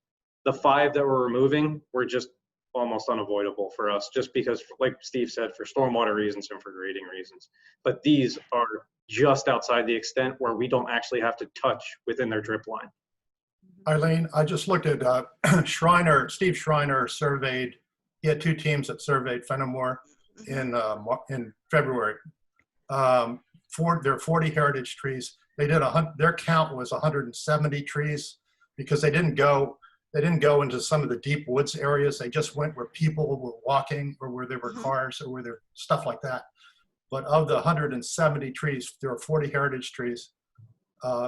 The 5 that we're removing were just almost unavoidable for us, just because, like Steve said, for stormwater reasons and for grading reasons. But these are just outside the extent where we don't actually have to touch within their drip line. Eileen, I just looked at Steve Schreiner surveyed, he had 2 teams that surveyed Fenimore in February. There are 40 heritage trees. They did their count was 170 trees because they didn't go into some of the deep woods areas. They just went where people were walking or where there were cars or where there stuff like that. But of the 170 trees, there are 40 heritage trees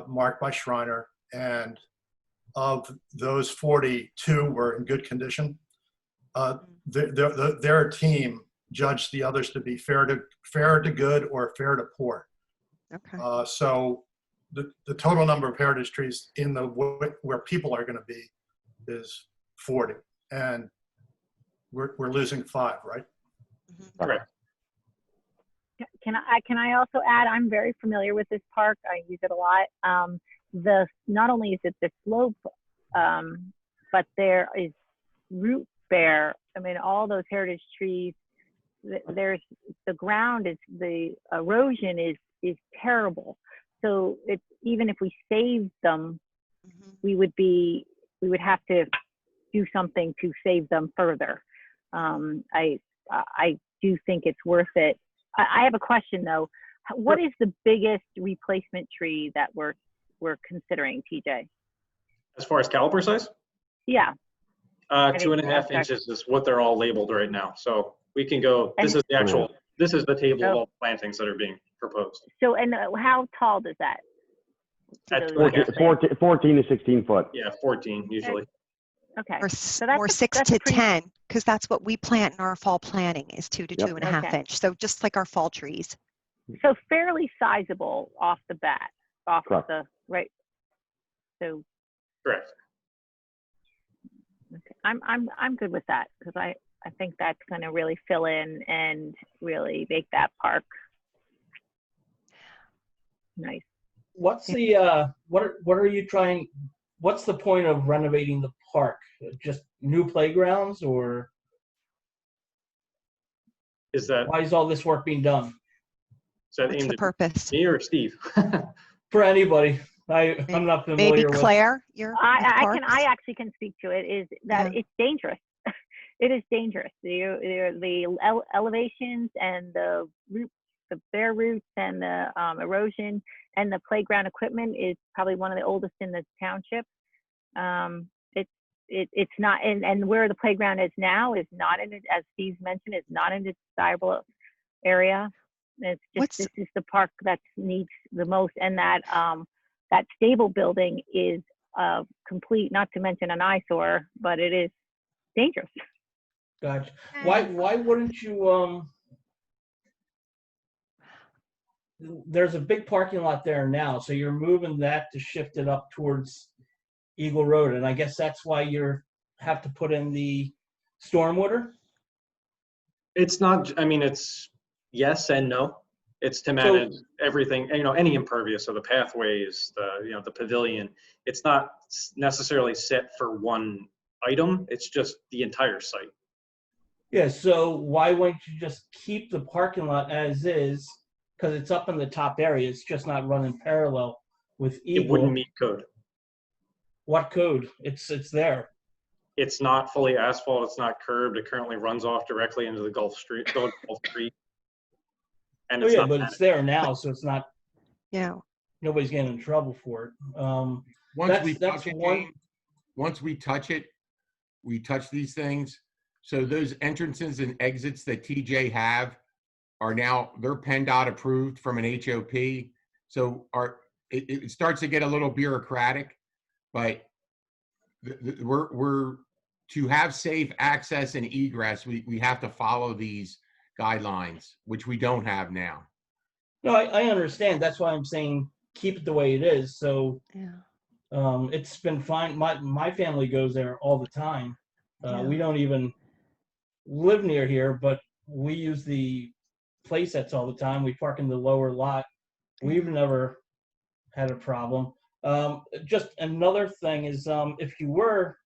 marked by Schreiner, and of those 42 were in good condition. Their team judged the others to be fair to good or fair to poor. Okay. So the total number of heritage trees in where people are going to be is 40, and we're losing 5, right? Correct. Can I also add? I'm very familiar with this park. I use it a lot. Not only is it the slope, but there is root bear. I mean, all those heritage trees. The ground the erosion is terrible. So it's, even if we saved them, we would have to do something to save them further. I do think it's worth it. I have a question though. What is the biggest replacement tree that we're considering, TJ? As far as caliper size? Yeah. 2.5 inches is what they're all labeled right now. So we can go, this is the table of plantings that are being proposed. So, and how tall does that? At 14 to 16 foot. Yeah, 14 usually. Okay. Or, So that's or a- 6 that's a to pretty- 10, because that's what we plant in our fall planting is 2 to Yep. 2.5 Okay. inch. So just like our fall trees. So fairly sizable off the bat, off Correct. the, right? So Correct. okay. I'm good with that because I think that's going to really fill in and really make that park nice. What's the what are you trying? What's the point of renovating the park? Just new playgrounds, or Is that why is all this work being done? aimed What's the at purpose? me or Steve? For anybody, I'm not familiar Maybe with. Claire, you're with I parks? actually can speak to it. Is that Yeah. it's dangerous. It is dangerous. The elevations and the roots, the bare roots and the erosion and the playground equipment is probably one of the oldest in the township. It's not, and where the playground is now is not in it, as Steve mentioned, is not in a desirable area. It's just, this is the park that needs the most, and that that stable building is complete, not to mention an eyesore, but it is dangerous. Gotcha. Why wouldn't you there's a big parking lot there now, so you're moving that to shift it up towards Eagle Road, and I guess that's why you have to put in the stormwater? It's not, I mean, it's yes and no. It's to manage everything, any impervious, so the pathways, the pavilion. It's not necessarily set for one item. It's just the entire site. Yeah, so why wouldn't you just keep the parking lot as is? Because it's up in the top area, it's just not running parallel with Eagle. It wouldn't meet code. What code? It's there. It's not fully asphalt. It's not curbed. It currently runs off directly into the Gulf Street. And it's not but managed. it's there now, so it's not. Yeah. Nobody's getting in trouble for it. Once we touch it, Jane, once we touch it, we touch these things. So those entrances and exits that TJ have are now, they're PennDOT approved from an HOP. So it starts to get a little bureaucratic, but we're to have safe access and egress, we have to follow these guidelines, which we don't have now. No, I understand. That's why I'm saying keep it the way it is. So yeah. It's been fine. My family goes there all the time. We don't even live near here, but we use the play sets all the time. We park in the lower lot. We've never had a problem. Just another thing is, if you were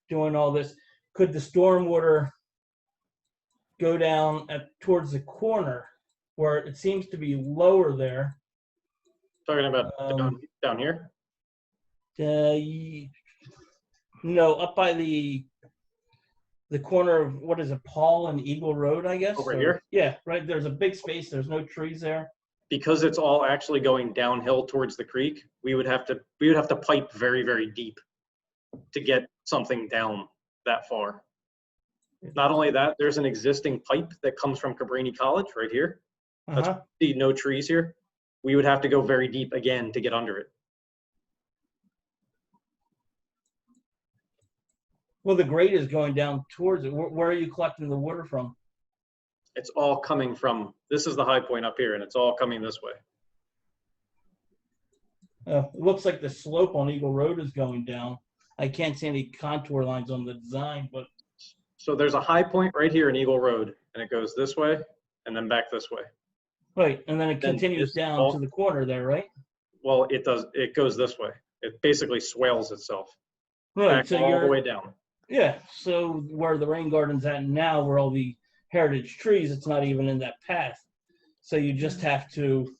doing all this, could the stormwater go down towards the corner where it seems to be lower there? Talking about down here? No, up by the corner of, what is it, Paul and Eagle Road, I guess? Over here? Yeah, right. There's a big space. There's no trees there. Because it's all actually going downhill towards the creek, we would have to pipe very, very deep to get something down that far. Not only that, there's an existing pipe that comes from Cabrini College right here. See no trees here. We would have to go very deep again to get under it. Well, the grade is going down towards it. Where are you collecting the water from? It's all coming from, this is the high point up here, and it's all coming this way. It looks like the slope on Eagle Road is going down. I can't see any contour lines on the design, but. So there's a high point right here in Eagle Road, and it goes this way and then back this way. Right, and then it continues down to the corner there, right? Well, it does. It goes this way. It basically swales itself. Right, back so all you're the way down. Yeah, so where the rain garden's at now, where all the heritage trees, it's not even in that path. So you just have to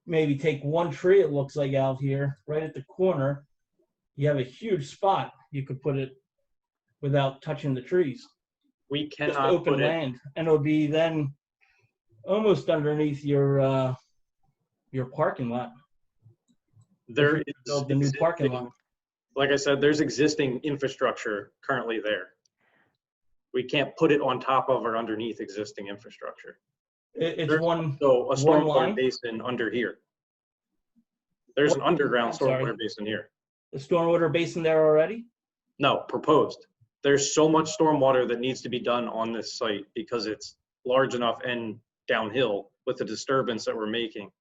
maybe take one tree, it looks like out here, right at the corner. You have a huge spot. You could put it without touching the trees. We Just cannot open put it. land, and it'll be then almost underneath your parking lot. There If you is build the new parking lot. Like I said, there's existing infrastructure currently there. We can't put it on top of or underneath existing infrastructure. It's There's one. So a one stormwater line? basin under here. There's an underground I'm sorry. stormwater basin here. stormwater basin there already? No, proposed. There's so much stormwater that needs to be done on this site because it's large enough and downhill with the disturbance that we're making,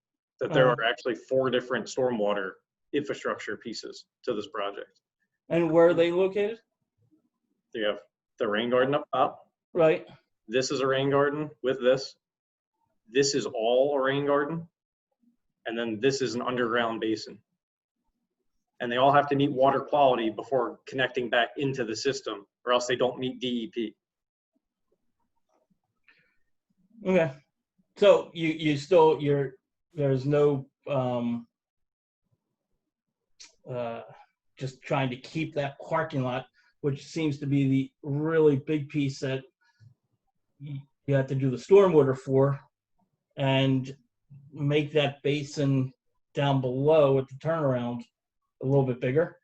that there are actually 4 different stormwater infrastructure pieces to this project. And where are they located? You have the rain garden up top. Right. This is a rain garden with this. This is all a rain garden. And then this is an underground basin. And they all have to meet water quality before connecting back into the system, or else they don't meet DEP. Okay. So there's no just trying to keep that parking lot, which seems to be the really big piece that you have to do the stormwater for, and make that basin down below at the turnaround a little bit bigger.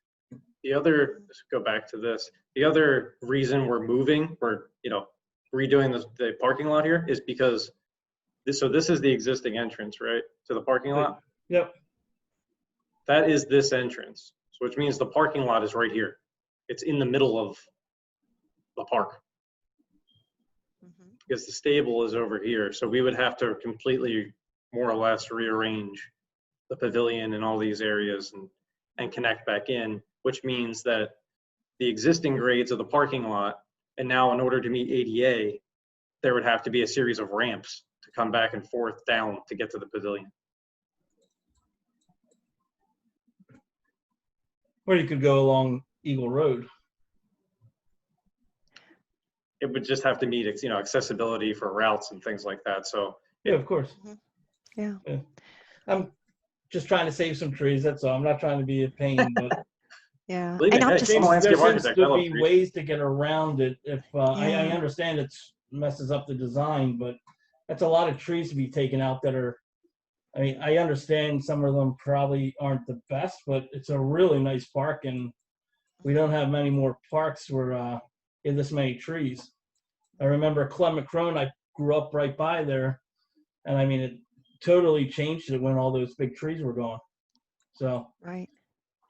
The other, let's go back to this. The other reason we're moving, we're redoing the parking lot here is because this is the existing entrance, right, to the parking lot? Yep. That is this entrance, so which means the parking lot is right here. It's in the middle of the park. Because the stable is over here, so we would have to completely, more or less, rearrange the pavilion and all these areas and connect back in, which means that the existing grades of the parking lot, and now in order to meet ADA, there would have to be a series of ramps to come back and forth down to get to the pavilion. Or you could go along Eagle Road. It would just have to meet, accessibility for routes and things like that. So yeah, of course. Yeah. I'm just trying to save some trees. That's all. I'm not trying to be a pain, but yeah. And I'm there just seems to be ways to get around it. If I understand it messes up the design, but that's a lot of trees to be taken out that are. I mean, I understand some of them probably aren't the best, but it's a really nice park, and we don't have many more parks where in this many trees. I remember Clement Crone, I grew up right by there, and I mean, it totally changed it when all those big trees were gone. So, right.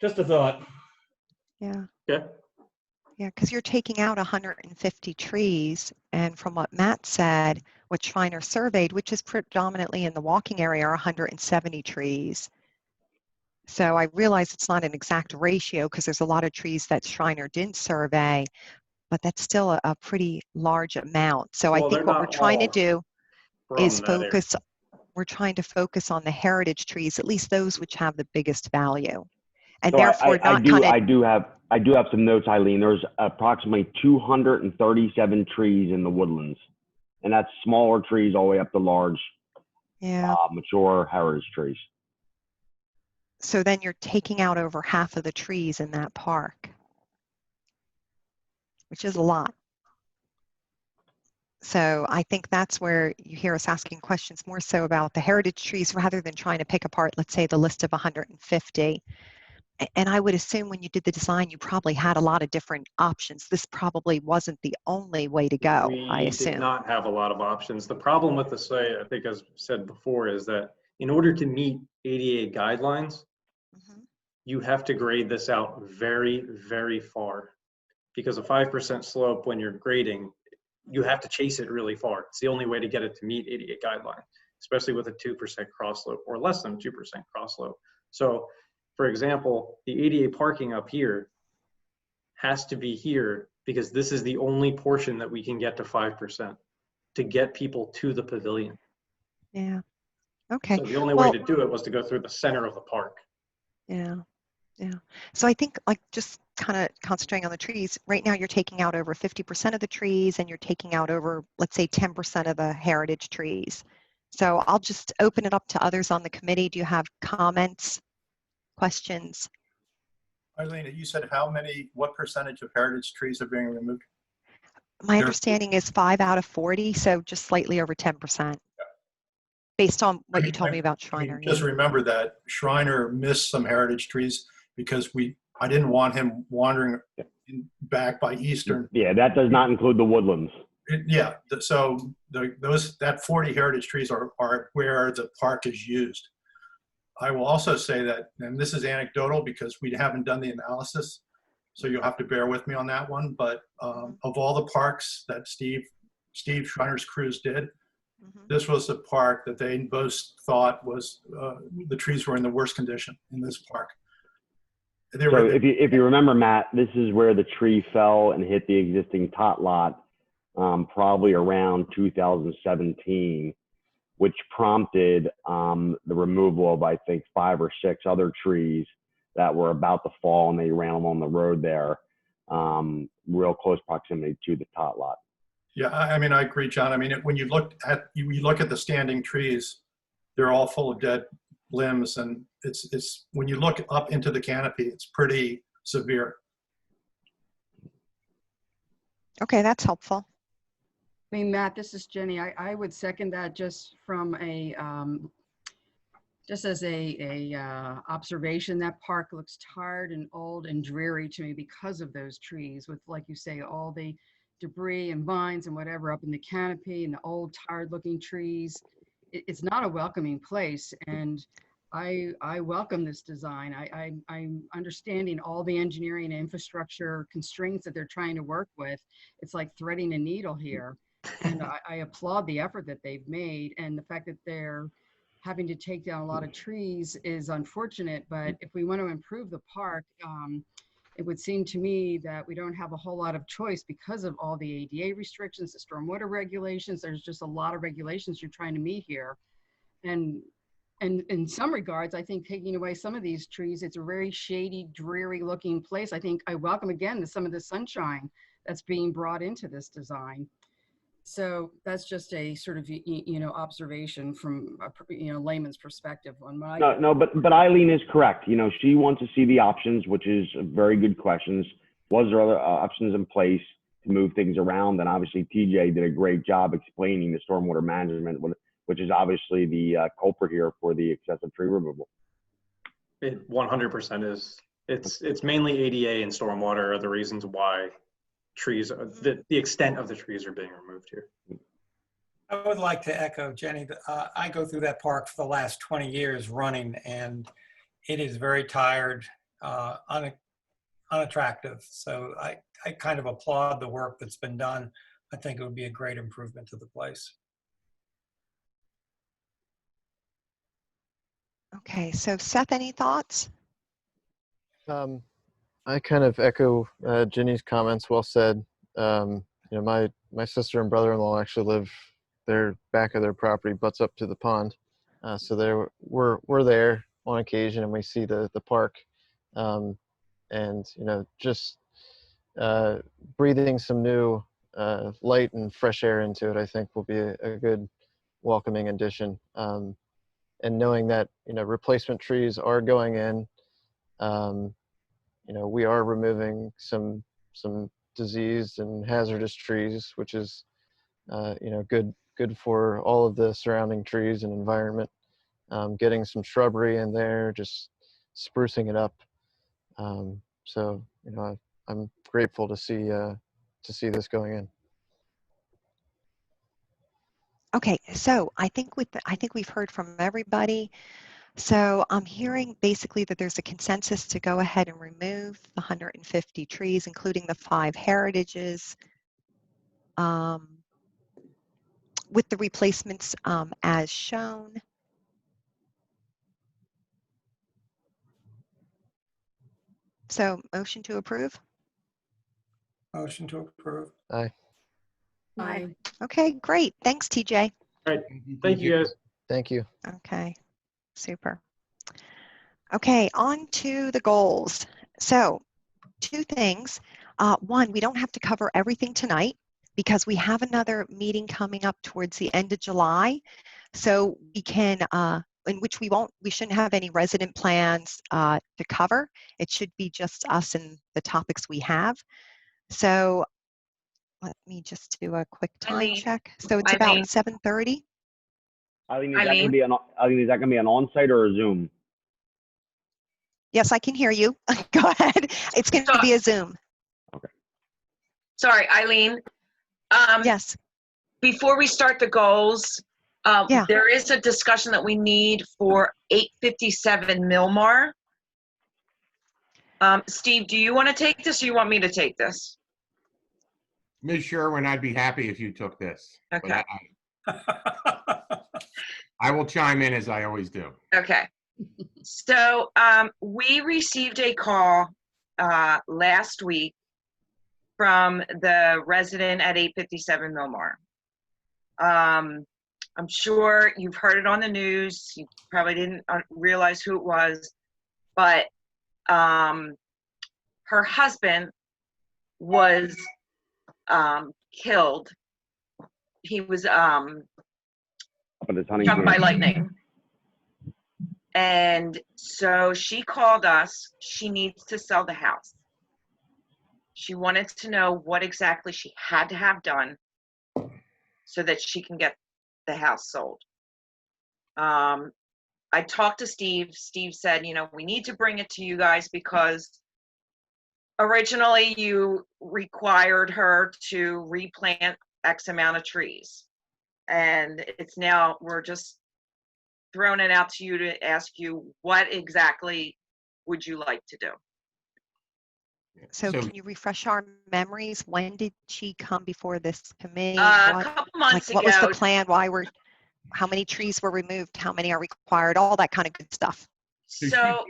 Just a thought. Yeah. Yeah. Yeah, because you're taking out 150 trees, and from what Matt said, what Schreiner surveyed, which is predominantly in the walking area, are 170 trees. So I realize it's not an exact ratio because there's a lot of trees that Schreiner didn't survey, but that's still a pretty large amount. So I think what we're trying to do is focus. We're trying to focus on the heritage trees, at least those which have the biggest value, and So therefore I do have some notes, Eileen. There's approximately 237 trees in the woodlands, and that's smaller trees all the way up to large, mature heritage trees. So then you're taking out over half of the trees in that park, which is a lot. So I think that's where you hear us asking questions more so about the heritage trees rather than trying to pick apart, let's say, the list of 150. And I would assume when you did the design, you probably had a lot of different options. This probably wasn't the only way to go, I assume. We did not have a lot of options. The problem with the site, I think as said before, is that in order to meet ADA guidelines, you have to grade this out very, very far. Because a 5% slope when you're grading, you have to chase it really far. It's the only way to get it to meet ADA guidelines, especially with a 2% cross slope or less than 2% cross slope. So, for example, the ADA parking up here has to be here because this is the only portion that we can get to 5% to get people to the pavilion. Yeah. Okay. So the only way to do it was to go through the center of the park. Yeah. Yeah. So I think just kind of concentrating on the trees, right now you're taking out over 50% of the trees and you're taking out over, let's say, 10% of the heritage trees. So I'll just open it up to others on the committee. Do you have comments, questions? Eileen, you said what percentage of heritage trees are being removed? My understanding is 5 out of 40, so just slightly over 10%. Based on what you told me about Schreiner. Just remember that Schreiner missed some heritage trees because I didn't want him wandering back by Eastern. Yeah, that does not include the woodlands. Yeah, so that 40 heritage trees are where the park is used. I will also say that, and this is anecdotal because we haven't done the analysis, so you'll have to bear with me on that one. But of all the parks that Steve Schreiner's crews did, this was the park that they both thought was the trees were in the worst condition in this park. So if you remember, Matt, this is where the tree fell and hit the existing tot lot probably around 2017, which prompted the removal of, I think, 5 or 6 other trees that were about to fall, and they ran along the road there, real close proximity to the tot lot. Yeah, I mean, I agree, John. I mean, when you look at the standing trees, they're all full of dead limbs, and it's when you look up into the canopy, it's pretty severe. Okay, that's helpful. I mean, Matt, this is Jenny. I would second that just from a, just as a observation. That park looks tired and old and dreary to me because of those trees with, like you say, all the debris and vines and whatever up in the canopy and the old tired looking trees. It's not a welcoming place, and I welcome this design. I'm understanding all the engineering and infrastructure constraints that they're trying to work with. It's like threading a needle here. And I applaud the effort that they've made, and the fact that they're having to take down a lot of trees is unfortunate. But if we want to improve the park, it would seem to me that we don't have a whole lot of choice because of all the ADA restrictions, the stormwater regulations. There's just a lot of regulations you're trying to meet here. And in some regards, I think taking away some of these trees, it's a very shady, dreary looking place. I think I welcome again some of the sunshine that's being brought into this design. So that's just a sort of, observation from a, layman's perspective on my. No, but Eileen is correct. She wants to see the options, which is very good questions. Was there other options in place to move things around? And obviously TJ did a great job explaining the stormwater management, which is obviously the culprit here for the excessive tree removal. It 100% is. It's mainly ADA and stormwater are the reasons why trees, the extent of the trees are being removed here. I would like to echo Jenny. I go through that park for the last 20 years running, and it is very tired, unattractive. So I kind of applaud the work that's been done. I think it would be a great improvement to the place. Okay, so Seth, any thoughts? I kind of echo Ginny's comments. Well said. My sister and brother-in-law actually live their back of their property butts up to the pond, so we're there on occasion, and we see the park, and just breathing some new light and fresh air into it, I think will be a good welcoming addition. And knowing that replacement trees are going in. We are removing some diseased and hazardous trees, which is, good for all of the surrounding trees and environment. Getting some shrubbery in there, just sprucing it up. So, I'm grateful to see this going in. Okay, so I think we've heard from everybody. So I'm hearing basically that there's a consensus to go ahead and remove the 150 trees, including the 5 heritages, with the replacements as shown. So motion to approve? Motion to approve. Aye. Aye. Okay, great. Thanks, TJ. All right, thank you guys. Thank you. Okay, super. Okay, on to the goals. So 2 things. One, we don't have to cover everything tonight because we have another meeting coming up towards the end of July. So we can, in which we shouldn't have any resident plans to cover. It should be just us and the topics we have. So let me just do a quick time check. So it's about 7:30. Eileen, is that going to be an on-site or a Zoom? Yes, I can hear you. Go ahead. It's going to be a Zoom. Okay. Sorry, Eileen. Yes. Before we start the goals, Yeah. There is a discussion that we need for 857 Milmar. Steve, do you want to take this or you want me to take this? Ms. Sherwin, I'd be happy if you took this. but Okay. I will chime in as I always do. Okay. So we received a call last week from the resident at 857 Milmar. I'm sure you've heard it on the news. You probably didn't realize who it was, but her husband was killed. He was struck by lightning. And so she called us. She needs to sell the house. She wanted to know what exactly she had to have done so that she can get the house sold. I talked to Steve. Steve said, you know, we need to bring it to you guys because originally you required her to replant X amount of trees. And it's now, we're just throwing it out to you to ask you, what exactly would you like to do? So can you refresh our memories? When did she come before this committee? A couple months what was the ago. plan? How many trees were removed? How many are required? All that kind of good stuff. So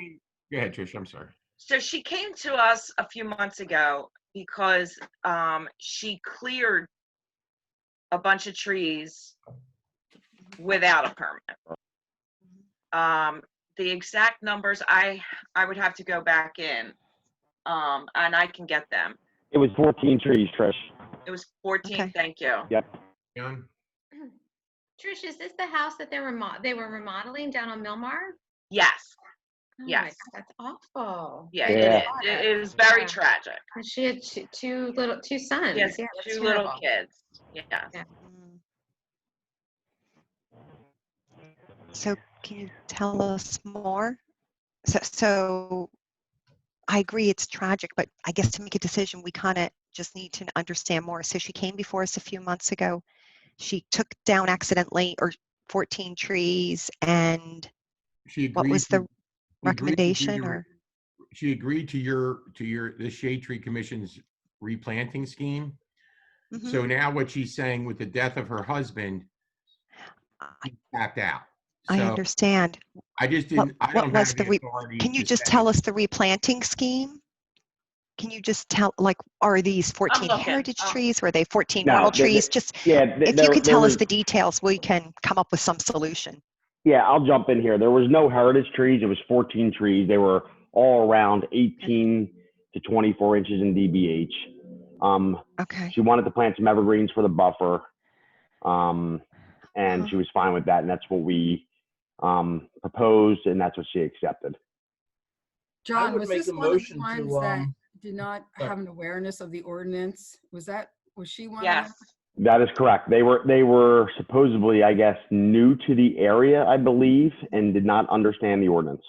go ahead, Trish. I'm sorry. So she came to us a few months ago because she cleared a bunch of trees without a permit. The exact numbers, I would have to go back in, and I can get them. It was 14 trees, Trish. It was 14. Okay. Thank you. Yep. John? Trish, is this the house that they were remodeling down on Milmar? Yes. Oh yes. My God, that's awful. Yeah, yeah. It is very tragic. And she had two sons. Yes, yeah, two little kids. Yeah. So can you tell us more? So I agree it's tragic, but I guess to make a decision, we kind of just need to understand more. So she came before us a few months ago. She took down accidentally 14 trees, and what was the recommendation? She agreed to the Shade Tree Commission's replanting scheme. Mm-hmm. So now what she's saying, with the death of her husband, he tapped out. So I understand. I just didn't. I don't have the authority. Can you just tell us the replanting scheme? Can you just tell, like, are these 14 heritage trees? Were they 14 normal trees? If you could tell us the details, we can come up with some solution. Yeah, I'll jump in here. There was no heritage trees. It was 14 trees. They were all around 18 to 24 inches in DBH. Okay. She wanted to plant some evergreens for the buffer, and she was fine with that. And that's what we proposed, and that's what she accepted. John, was this one of the ones that did not have an awareness of the ordinance? Was she one? Yes. That is correct. They were supposedly, I guess, new to the area, I believe, and did not understand the ordinance.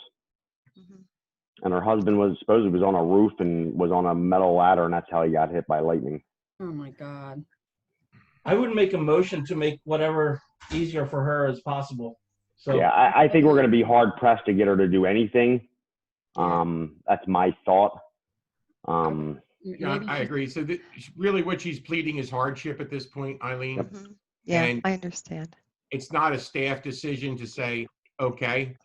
Mm-hmm. And her husband was on a roof and was on a metal ladder, and that's how he got hit by lightning. Oh my God. I would make a motion to make whatever easier for her as possible. So yeah, I think we're going to be hard pressed to get her to do anything. That's my thought. Yeah, I agree. So really what she's pleading is hardship at this point, Eileen. Mm-hmm. Yeah, and I understand. It's not a staff decision to say, okay.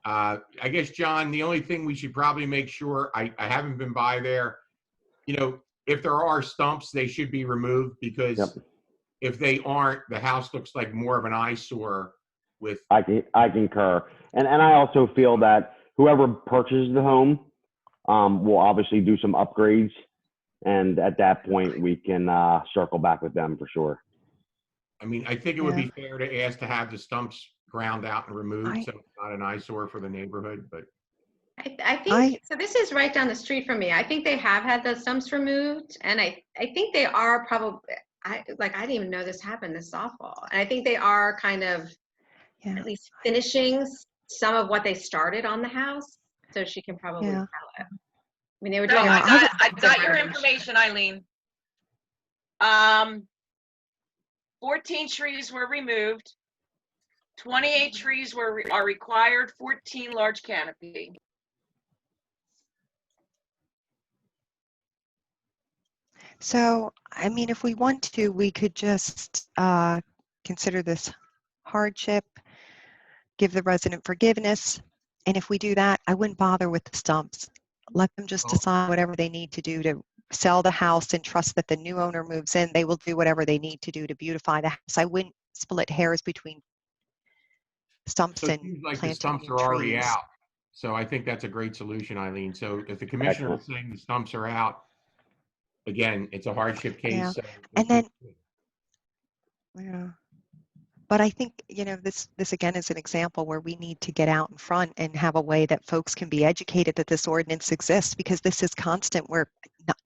I guess, John, the only thing we should probably make sure, I haven't been by there, if there are stumps, they should be removed, because if they aren't, the house looks like more of an eyesore with. I concur. And I also feel that whoever purchases the home will obviously do some upgrades. And at that point, we can circle back with them for sure. I mean, I think it would be fair to ask to have the stumps ground out and removed, so it's not an eyesore for the neighborhood. But I think so. This is right down the street from me. I think they have had the stumps removed, and I think they are probably. I didn't even know this happened this softball, and I think they are kind of at least finishing some of what they started on the house, so she can probably tell it. I mean, they were doing. I got your information, Eileen. 14 trees were removed. 28 trees are required, 14 large canopy. So, I mean, if we want to, we could just consider this hardship, give the resident forgiveness. And if we do that, I wouldn't bother with the stumps. Let them just decide whatever they need to do to sell the house and trust that the new owner moves in. They will do whatever they need to do to beautify the house. I wouldn't split hairs between stumps So it and seems like the planting stumps new are already trees. out. So I think that's a great solution, Eileen. So if the commissioner is saying the stumps are out, again, it's a hardship case. Yeah. So And then, yeah. But I think, you know, this again is an example where we need to get out in front and have a way that folks can be educated that this ordinance exists, because this is constant where,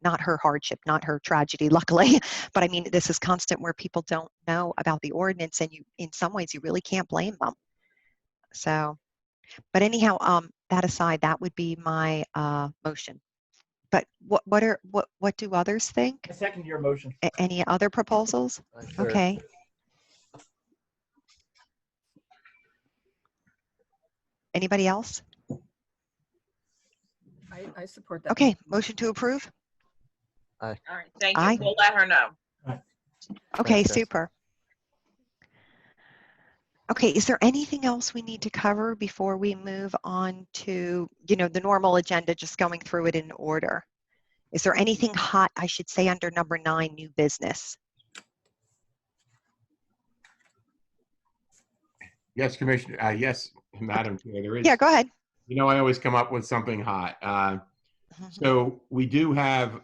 not her hardship, not her tragedy, luckily, but I mean, this is constant where people don't know about the ordinance, and you, in some ways, you really can't blame them. So, but anyhow, that aside, that would be my motion. But what do others think? I second your motion. Any other proposals? Sure. Okay. Anybody else? I support that. Okay, motion to approve? All right, thank you. Aye. We'll let her know. Okay, Thanks, guys. super. Okay, is there anything else we need to cover before we move on to, you know, the normal agenda, just going through it in order? Is there anything hot, I should say, under number 9, new business? yes, Commissioner. Yes, Madam Chair, there is. Yeah, go ahead. You know, I always come up with something hot. So we do have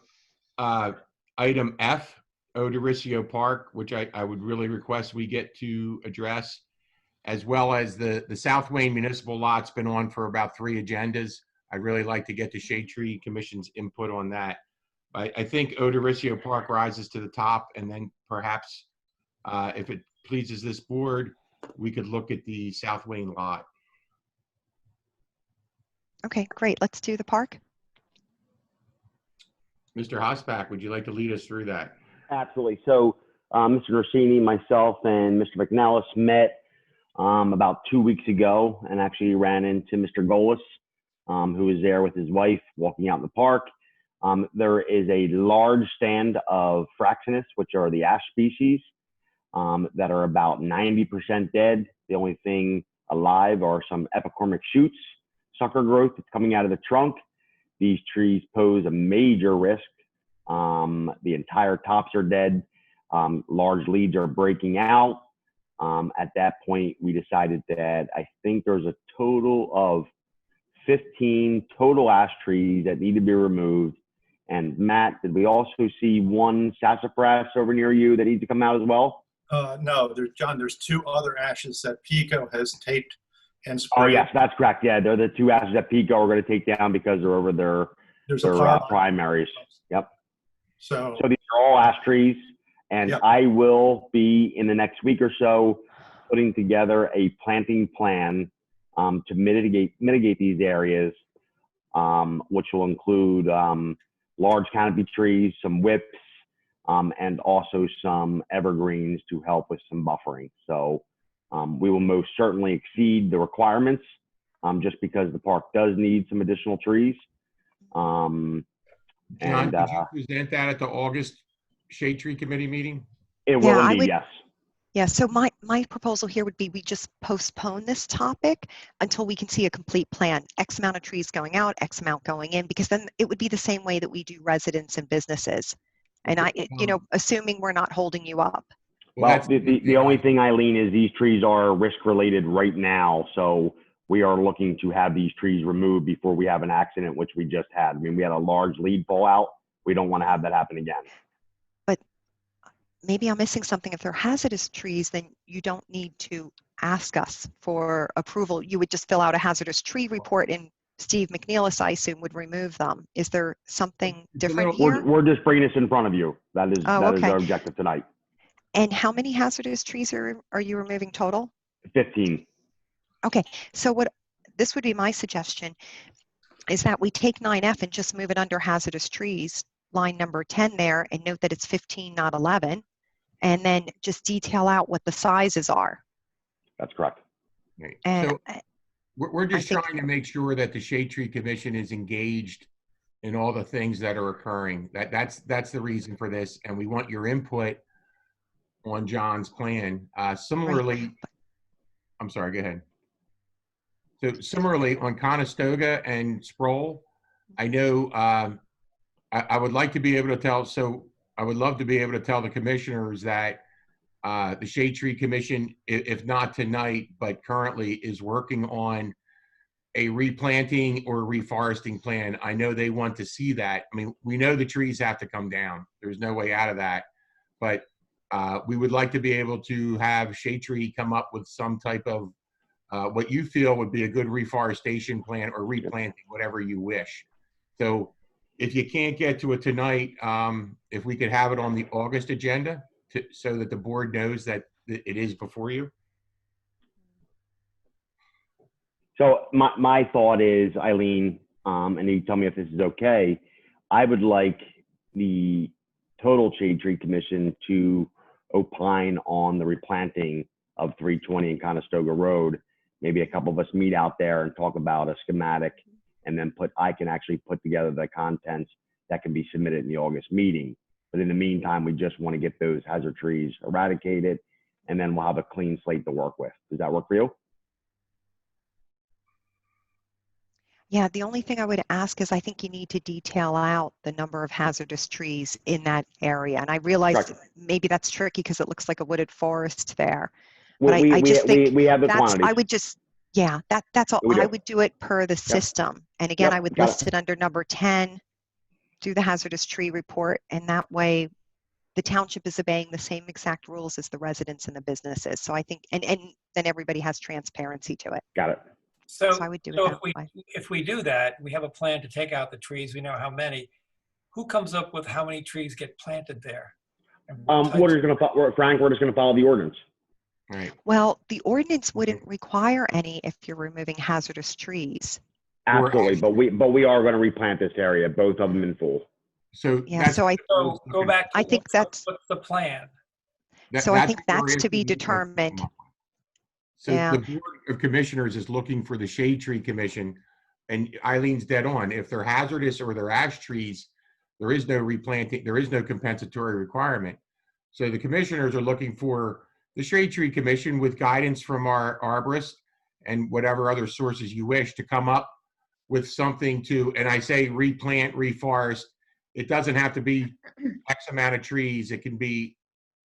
item F, Odoricio Park, which I would really request we get to address, as well as the South Wayne Municipal Lot's been on for about 3 agendas. I'd really like to get the Shade Tree Commission's input on that. I think Odoricio Park rises to the top, and then perhaps, if it pleases this board, we could look at the South Wayne lot. Okay, great. Let's do the park. Mr. Hospak, would you like to lead us through that? Absolutely. So Mr. Rossini, myself, and Mr. McNellis met about 2 weeks ago, and actually ran into Mr. Golis, who was there with his wife walking out in the park. There is a large stand of Fraxinus, which are the ash species, that are about 90% dead. The only thing alive are some epicormic shoots, sucker growth that's coming out of the trunk. These trees pose a major risk. The entire tops are dead. Large leaves are breaking out. At that point, we decided that I think there's a total of 15 total ash trees that need to be removed. And Matt, did we also see one sassafras over near you that needs to come out as well? No, John, there's 2 other ashes that Pico has taped and sprayed. Oh, yes, that's correct. Yeah, they're the 2 ashes that Pico are going to take down because they're over their primaries. Yep. So these are all ash trees, and Yep. I will be, in the next week or so, putting together a planting plan to mitigate these areas, which will include large canopy trees, some whips, and also some evergreens to help with some buffering. So we will most certainly exceed the requirements, just because the park does need some additional trees. John, did you present that at the August Shade Tree Committee meeting? It will indeed, yes. Yeah, so my proposal here would be we just postpone this topic until we can see a complete plan. X amount of trees going out, X amount going in, because then it would be the same way that we do residents and businesses. And you know, assuming we're not holding you up. Well, the only thing, Eileen, is these trees are risk related right now. So we are looking to have these trees removed before we have an accident, which we just had. I mean, we had a large lead fall out. We don't want to have that happen again. But maybe I'm missing something. If they're hazardous trees, then you don't need to ask us for approval. You would just fill out a hazardous tree report, and Steve McNeilis, I assume, would remove them. Is there something different here? We're just bringing this in front of you. That is our objective tonight. And how many hazardous trees are you removing total? 15. Okay, so what this would be my suggestion is that we take 9F and just move it under hazardous trees, line number 10 there, and note that it's 15, not 11, and then just detail out what the sizes are. That's correct. Right. And So we're just think- trying to make sure that the Shade Tree Commission is engaged in all the things that are occurring. That's the reason for this, and we want your input on John's plan. Similarly, I'm sorry, go ahead. So similarly on Conestoga and Sproul, I know I would like to be able to tell, so I would love to be able to tell the commissioners that the Shade Tree Commission, if not tonight, but currently is working on a replanting or reforesting plan. I know they want to see that. I mean, we know the trees have to come down. There's no way out of that. But we would like to be able to have Shade Tree come up with some type of what you feel would be a good reforestation plan or replanting, whatever you wish. So if you can't get to it tonight, if we could have it on the August agenda so that the board knows that it is before you. So my thought is, Eileen, and you tell me if this is okay, I would like the total Shade Tree Commission to opine on the replanting of 320 and Conestoga Road. Maybe a couple of us meet out there and talk about a schematic, and then I can actually put together the contents that can be submitted in the August meeting. But in the meantime, we just want to get those hazard trees eradicated, and then we'll have a clean slate to work with. Does that work for you? Yeah, the only thing I would ask is I think you need to detail out the number of hazardous trees in that area. And I realize maybe that's tricky because it looks like a wooded forest there. But I just think we have the quantities. I would just, yeah, that's all. I would do it per the system. And again, I would list it under number 10, do the hazardous tree report. And that way the township is obeying the same exact rules as the residents and the businesses. So I think, and then everybody has transparency to it. Got it. So I would do it that way. If we do that, we have a plan to take out the trees. We know how many. Who comes up with how many trees get planted there? Frank, we're just going to follow the ordinance. Right. Well, the ordinance wouldn't require any if you're removing hazardous trees. Absolutely, but we are going to replant this area, both of them in full. So yeah, so go back. I think what's the plan? So I think that's to be determined. So the Board of Commissioners is looking for the Shade Tree Commission, and Eileen's dead on. If they're hazardous or they're ash trees, there is no replanting, there is no compensatory requirement. So the commissioners are looking for the Shade Tree Commission with guidance from our arborist and whatever other sources you wish to come up with something to, and I say replant, reforest. It doesn't have to be X amount of trees. It can be,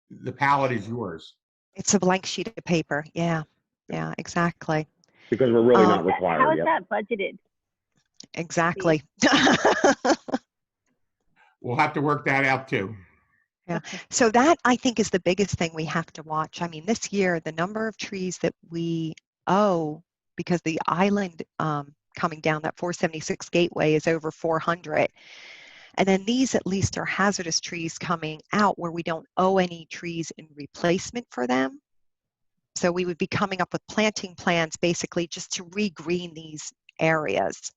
the palette is yours. It's a blank sheet of paper. Yeah. Yeah, exactly. Because we're really not required How is yet. that budgeted? Exactly. We'll have to work that out too. Yeah. So that I think is the biggest thing we have to watch. I mean, this year, the number of trees that we owe because the island coming down that 476 gateway is over 400. And then these at least are hazardous trees coming out where we don't owe any trees in replacement for them. So we would be coming up with planting plans basically just to regreen these areas.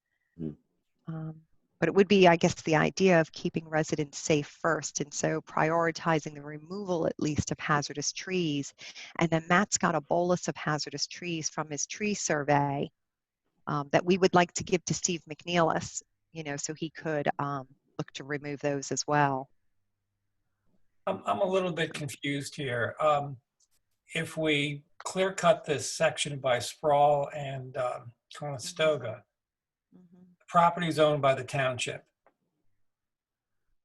But it would be, I guess, the idea of keeping residents safe first. And so prioritizing the removal at least of hazardous trees. And then Matt's got a bolus of hazardous trees from his tree survey that we would like to give to Steve McNeilis, so he could look to remove those as well. I'm a little bit confused here. If we clear cut this section by Sproul and Conestoga, the property is owned by the township.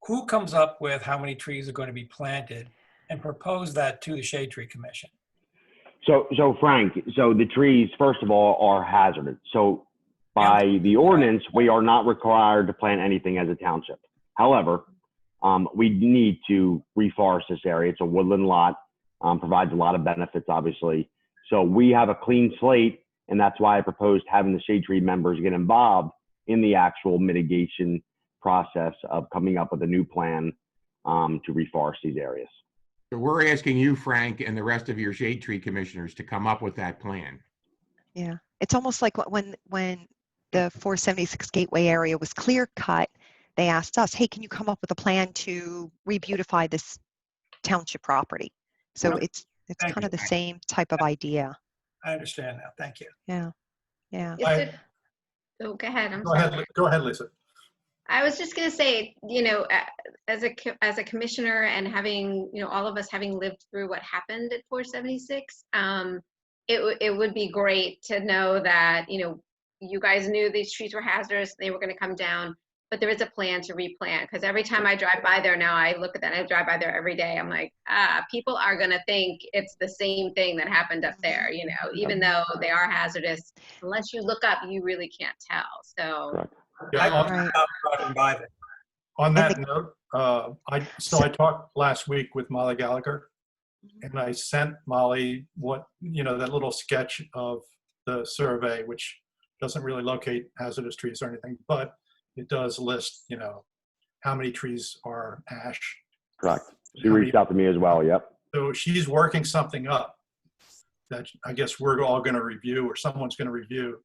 Who comes up with how many trees are going to be planted and propose that to the Shade Tree Commission? So Frank, the trees, first of all, are hazardous. So by the ordinance, we are not required to plant anything as a township. However, we need to reforest this area. It's a woodland lot, provides a lot of benefits, obviously. So we have a clean slate, and that's why I proposed having the Shade Tree members get involved in the actual mitigation process of coming up with a new plan to reforest these areas. So we're asking you, Frank, and the rest of your Shade Tree commissioners to come up with that plan. Yeah, it's almost like when the 476 Gateway area was clear cut, they asked us, hey, can you come up with a plan to re-beautify this township property? So it's kind of the same type of idea. I understand now. Thank you. Yeah. Yeah. Oh, go ahead. Go ahead, Lisa. I was just going to say, you know, as a commissioner and having, you know, all of us having lived through what happened at 476, it would be great to know that, you know, you guys knew these trees were hazardous, they were going to come down, but there is a plan to replant. Because every time I drive by there now, I look at that, I drive by there every day. I'm like, people are going to think it's the same thing that happened up there, you know, even though they are hazardous. Unless you look up, you really can't tell. So. Correct. I Yeah, driving by there. on that note, I talked last week with Molly Gallagher, and I sent Molly that little sketch of the survey, which doesn't really locate hazardous trees or anything, but it does list, you know, how many trees are ash. Correct. She reached out to me as well. Yep. So she's working something up that I guess we're all going to review, or someone's going to review,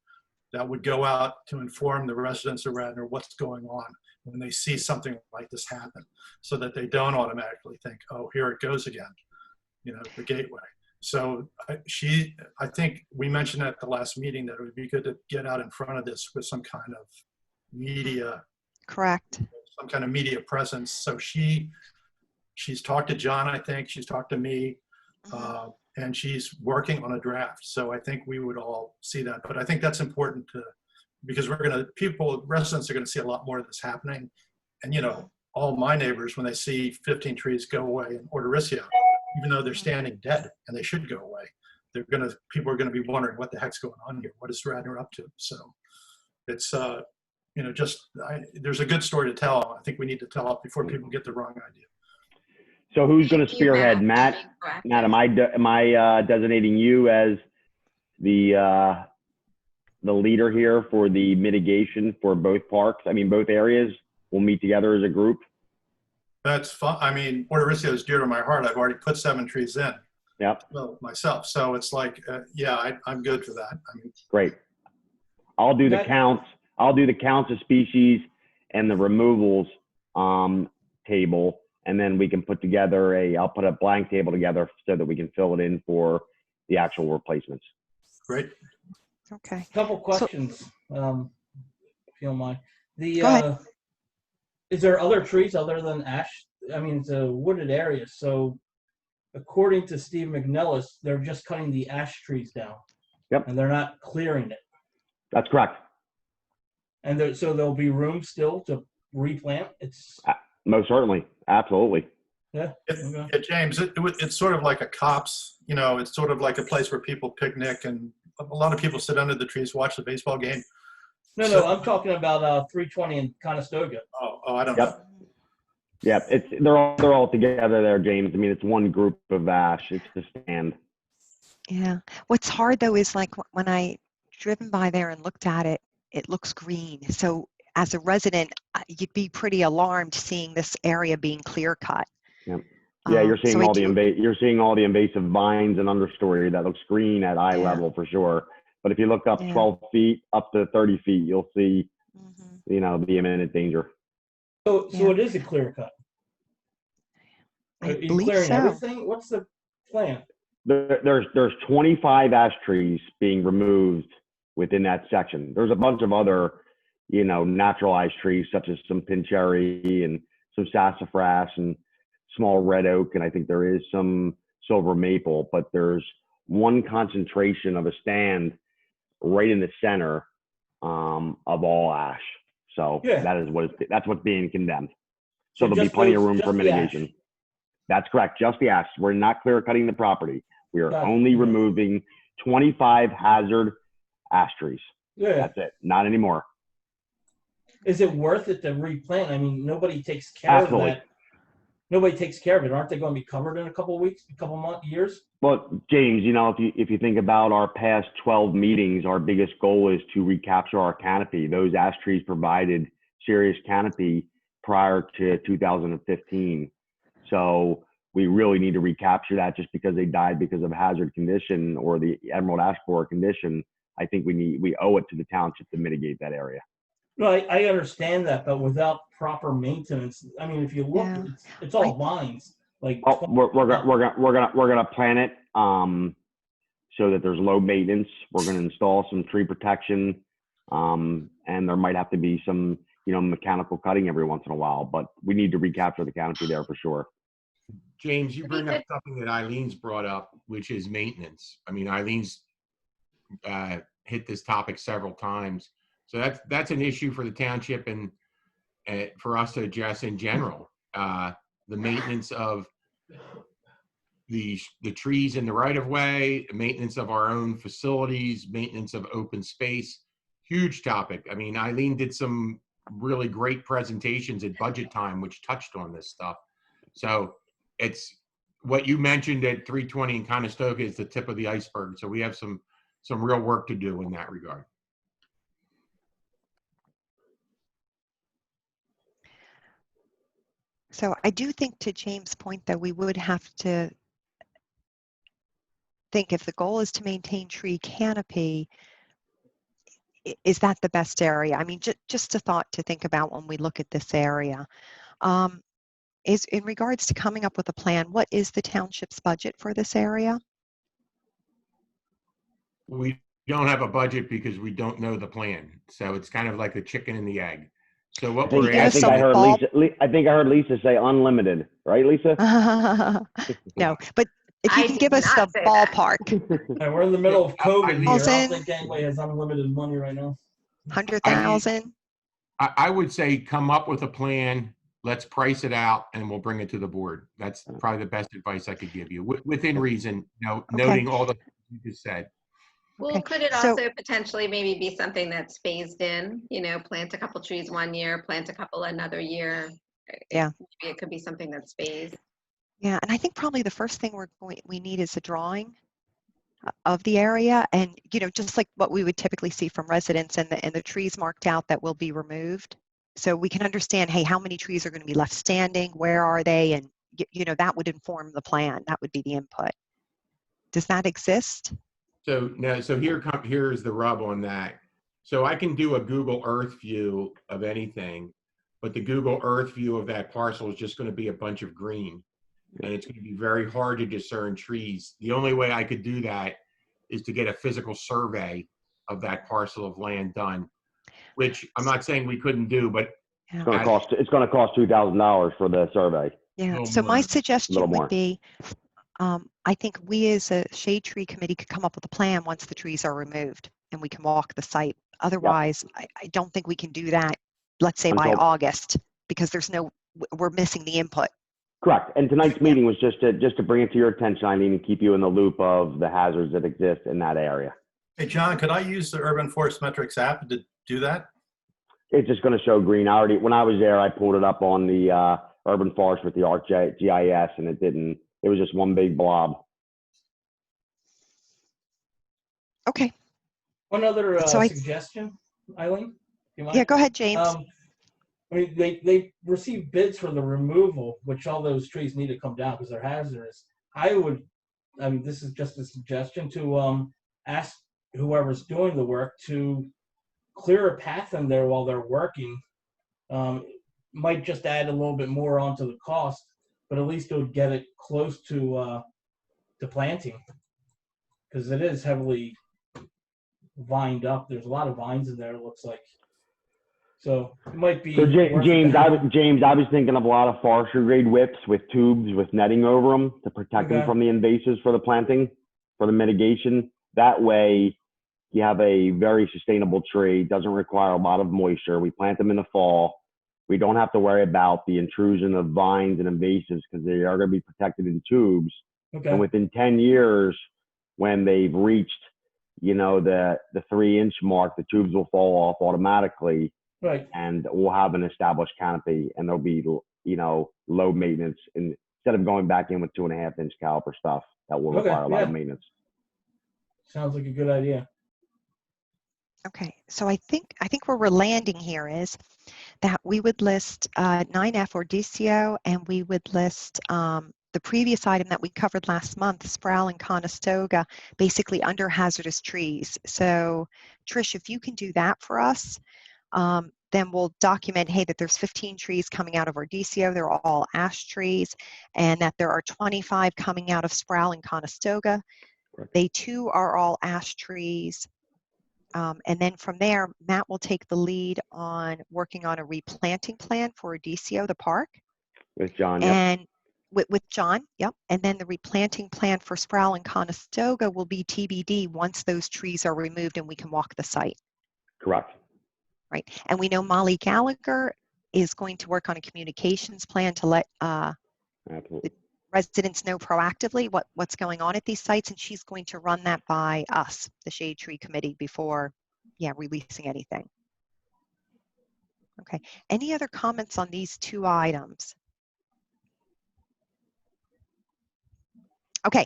that would go out to inform the residents of Radnor what's going on when they see something like this happen, so that they don't automatically think, oh, here it goes again, you know, the gateway. So I think we mentioned at the last meeting that it would be good to get out in front of this with some kind of media. Correct. Some kind of media presence. So she's talked to John, I think, she's talked to me, and she's working on a draft. So I think we would all see that. But I think that's important because residents are going to see a lot more of this happening. And, you know, all my neighbors, when they see 15 trees go away in Ordovicio, even though they're standing dead and they should go away, people are going to be wondering what the heck's going on here. What is Radnor up to? So it's, you know, there's a good story to tell. I think we need to tell it before people get the wrong idea. So who's going to spearhead? Matt, am I designating you as the leader here for the mitigation for both parks? I mean, both areas will meet together as a group. That's fun. I mean, Ordovicio is dear to my heart. I've already put 7 trees in. Yep. Myself. So it's like, I'm good for that. I mean, great. I'll do the counts. I'll do the counts of species and the removals table. And then we can put together I'll put a blank table together so that we can fill it in for the actual replacements. Great. Okay. Couple questions, if you don't mind. Go ahead. Is there other trees other than ash? I mean, it's a wooded area. So according to Steve McNellis, they're just cutting the ash trees down. Yep. And they're not clearing it. That's correct. And so there'll be room still to replant? Most certainly. Absolutely. Yeah. James, it's sort of like a cops, you know, it's sort of like a place where people picnic, and a lot of people sit under the trees, watch the baseball game. No, I'm talking about 320 in Conestoga. Oh, I don't know. Yeah, they're all together there, James. I mean, it's one group of ash. It's the stand. Yeah. What's hard though is like when I driven by there and looked at it, it looks green. So as a resident, you'd be pretty alarmed seeing this area being clear cut. Yeah, you're seeing you're seeing all the invasive vines and understory that looks green at eye level for sure. But if you look up 12 feet up to 30 feet, you'll see, you know, the imminent danger. So it is a clear cut. Are you clearing everything? What's the plan? There's 25 ash trees being removed within that section. There's a bunch of other, you know, naturalized trees such as some pin cherry and some sassafras and small red oak, and I think there is some silver maple. But there's one concentration of a stand right in the center of all ash. So that's what's being condemned. So there'll be plenty of room for mitigation. That's correct. Just the ash. We're not clear cutting the property. We are only removing 25 hazard ash trees. Yeah. That's it. Not anymore. Is it worth it to replant? I mean, nobody takes care of that. Nobody takes care of it. Aren't they going to be covered in a couple of weeks, a couple of months, years? Well, James, you know, if you think about our past 12 meetings, our biggest goal is to recapture our canopy. Those ash trees provided serious canopy prior to 2015. So we really need to recapture that. Just because they died because of hazard condition or the emerald ash borer condition, I think we owe it to the township to mitigate that area. No, I understand that, but without proper maintenance, I mean, if you look, it's all vines. Like we're gonna plant it. so that there's low maintenance. We're going to install some tree protection, and there might have to be some, mechanical cutting every once in a while, but we need to recapture the canopy there for sure. James, you bring up something that Eileen's brought up, which is maintenance. I mean, Eileen's hit this topic several times. So that's an issue for the township and for us to address in general. The maintenance of the trees in the right of way, maintenance of our own facilities, maintenance of open space. Huge topic. I mean, Eileen did some really great presentations at budget time, which touched on this stuff. So it's what you mentioned at 320 in Conestoga is the tip of the iceberg. So we have some real work to do in that regard. So I do think, to James' point, that we would have to think, if the goal is to maintain tree canopy, is that the best area? I mean, just a thought to think about when we look at this area. Is in regards to coming up with a plan, what is the township's budget for this area? We don't have a budget because we don't know the plan. So it's kind of like the chicken and the egg. So what we're asking, I think I heard Lisa say unlimited, right, Lisa? No, but if you can give us the ballpark. Hey, we're in the middle of COVID here. I don't 1,000? think anybody has unlimited money right now. 100,000? I would say come up with a plan. Let's price it out, and we'll bring it to the board. That's probably the best advice I could give you, within reason. Noting all the things you just said. Well, could it also potentially maybe be something that's phased in? Plant a couple trees one year, plant a couple another year. Yeah. Maybe it could be something that's phased. Yeah, and I think probably the first thing we need is a drawing of the area, and just like what we would typically see from residents, and the trees marked out that will be removed, so we can understand, hey, how many trees are going to be left standing, where are they, and that would inform the plan. That would be the input. Does that exist? So no, so here's the rub on that. So I can do a Google Earth view of anything, but the Google Earth view of that parcel is just going to be a bunch of green, and it's going to be very hard to discern trees. The only way I could do that is to get a physical survey of that parcel of land done, which I'm not saying we couldn't do, but it's going to cost $2,000 for the survey. Yeah. So my suggestion would be, I think we as a shade tree committee could come up with a plan once the trees are removed, and we can walk the site. Otherwise, I don't think we can do that, let's say by August, because we're missing the input. Correct. And tonight's meeting was just to bring it to your attention, Eileen, and keep you in the loop of the hazards that exist in that area. Hey, John, could I use the Urban Forest Metrics app to do that? It's just going to show green. When I was there, I pulled it up on the Urban Forest with the ArcGIS, and it didn't. It was just one big blob. Okay. One other suggestion, Eileen? Yeah, go ahead, James. I mean, they received bids for the removal, which all those trees need to come down because they're hazardous. This is just a suggestion to ask whoever's doing the work to clear a path in there while they're working. Might just add a little bit more onto the cost, but at least it would get it close to planting, because it is heavily vined up. There's a lot of vines in there, it looks like. So it might be. So James, I was thinking of a lot of forestry grade whips with tubes with netting over them to protect them from the invasives for the planting, for the mitigation. That way, you have a very sustainable tree. Doesn't require a lot of moisture. We plant them in the fall. We don't have to worry about the intrusion of vines and invasives because they are going to be protected in tubes. Okay. And within 10 years, when they've reached, the 3-inch mark, the tubes will fall off automatically. Right. And we'll have an established canopy, and there'll be, low maintenance instead of going back in with 2.5-inch caliper stuff that will require a lot of maintenance. Sounds like a good idea. Okay, so I think where we're landing here is that we would list 9F or DCO, and we would list the previous item that we covered last month, Sproul and Conestoga, basically under hazardous trees. So Trish, if you can do that for us, then we'll document, hey, that there's 15 trees coming out of our DCO, they're all ash trees, and that there are 25 coming out of Sproul and Conestoga. They too are all ash trees. And then from there, Matt will take the lead on working on a replanting plan for DCO, the park. With John, yep. And with John, yep. And then the replanting plan for Sproul and Conestoga will be TBD once those trees are removed and we can walk the site. Correct. Right. And we know Molly Gallagher is going to work on a communications plan to let the residents know proactively what's going on at these sites, and she's going to run that by us, the Shade Tree Committee, before releasing anything. Okay. Any other comments on these two items? Okay,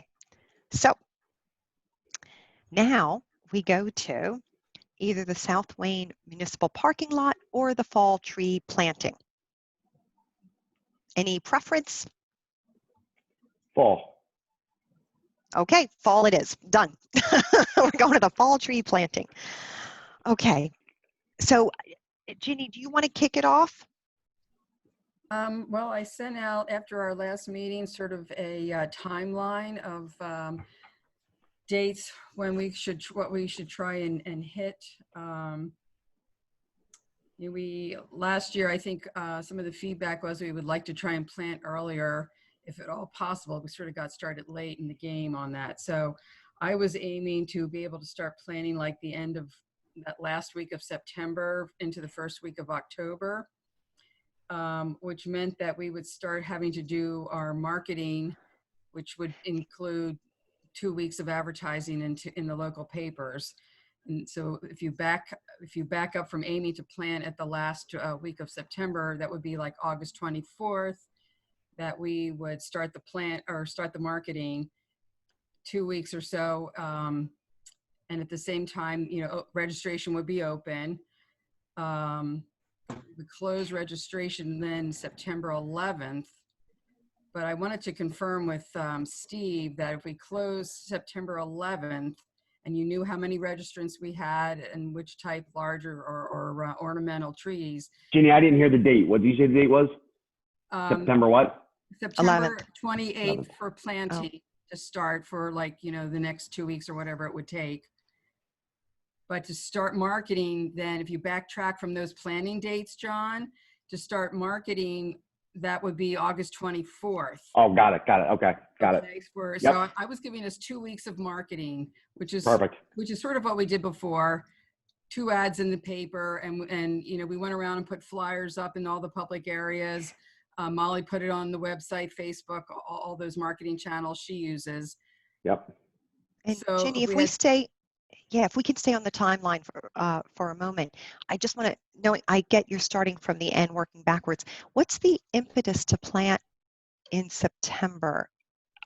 so now we go to either the South Wayne Municipal Parking Lot or the fall tree planting. Any preference? Fall. Okay, fall it is. Done. We're going to the fall tree planting. Okay, so Ginny, do you want to kick it off? Well, I sent out after our last meeting sort of a timeline of dates when what we should try and hit. Last year, I think some of the feedback was we would like to try and plant earlier, if at all possible. We sort of got started late in the game on that. So I was aiming to be able to start planning like the end of that last week of September into the first week of October, which meant that we would start having to do our marketing, which would include 2 weeks of advertising in the local papers. And so if you back up from aiming to plant at the last week of September, that would be like August 24th, that we would start the plant or start the marketing 2 weeks or so. And at the same time, registration would be open. We close registration then September 11th. But I wanted to confirm with Steve that if we close September 11th and you knew how many registrants we had and which type, larger or ornamental trees. Ginny, I didn't hear the date. What did you say the date was? September what? September 28th for planting to start for the next 2 weeks or whatever it would take. But to start marketing, then if you backtrack from those planning dates, John, to start marketing, that would be August 24th. Oh, got it. Okay, got it. Yep. So I was giving us 2 weeks of marketing, which is perfect. Which is sort of what we did before. 2 ads in the paper, and we went around and put flyers up in all the public areas. Molly put it on the website, Facebook, all those marketing channels she uses. Yep. And so Ginny, if we can stay on the timeline for a moment, I just want to know, I get you're starting from the end, working backwards. What's the impetus to plant in September?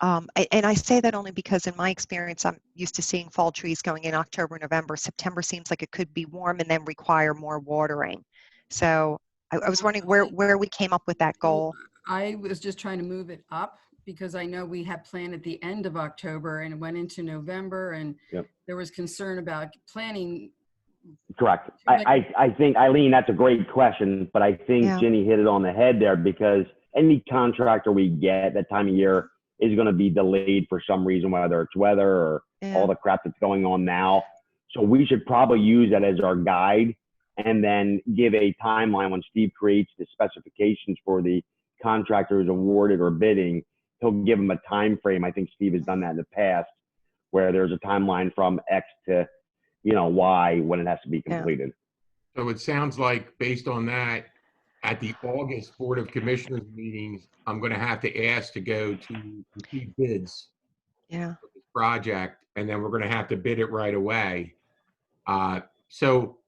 And I say that only because in my experience, I'm used to seeing fall trees going in October, November. September seems like it could be warm and then require more watering. So I was wondering where we came up with that goal. I was just trying to move it up because I know we had planned at the end of October and it went into November, and there was concern about planning. Correct. I think, Eileen, that's a great question, but I think Ginny hit it on the head there, because any contractor we get that time of year is going to be delayed for some reason, whether it's weather or all the crap that's going on now. So we should probably use that as our guide and then give a timeline when Steve creates the specifications for the contractor who's awarded or bidding. He'll give them a time frame. I think Steve has done that in the past, where there's a timeline from X to Y when it has to be completed. So it sounds like, based on that, at the August Board of Commissioners meetings, I'm going to have to ask to go to receive bids for this project, and then we're going to have to bid it right away. So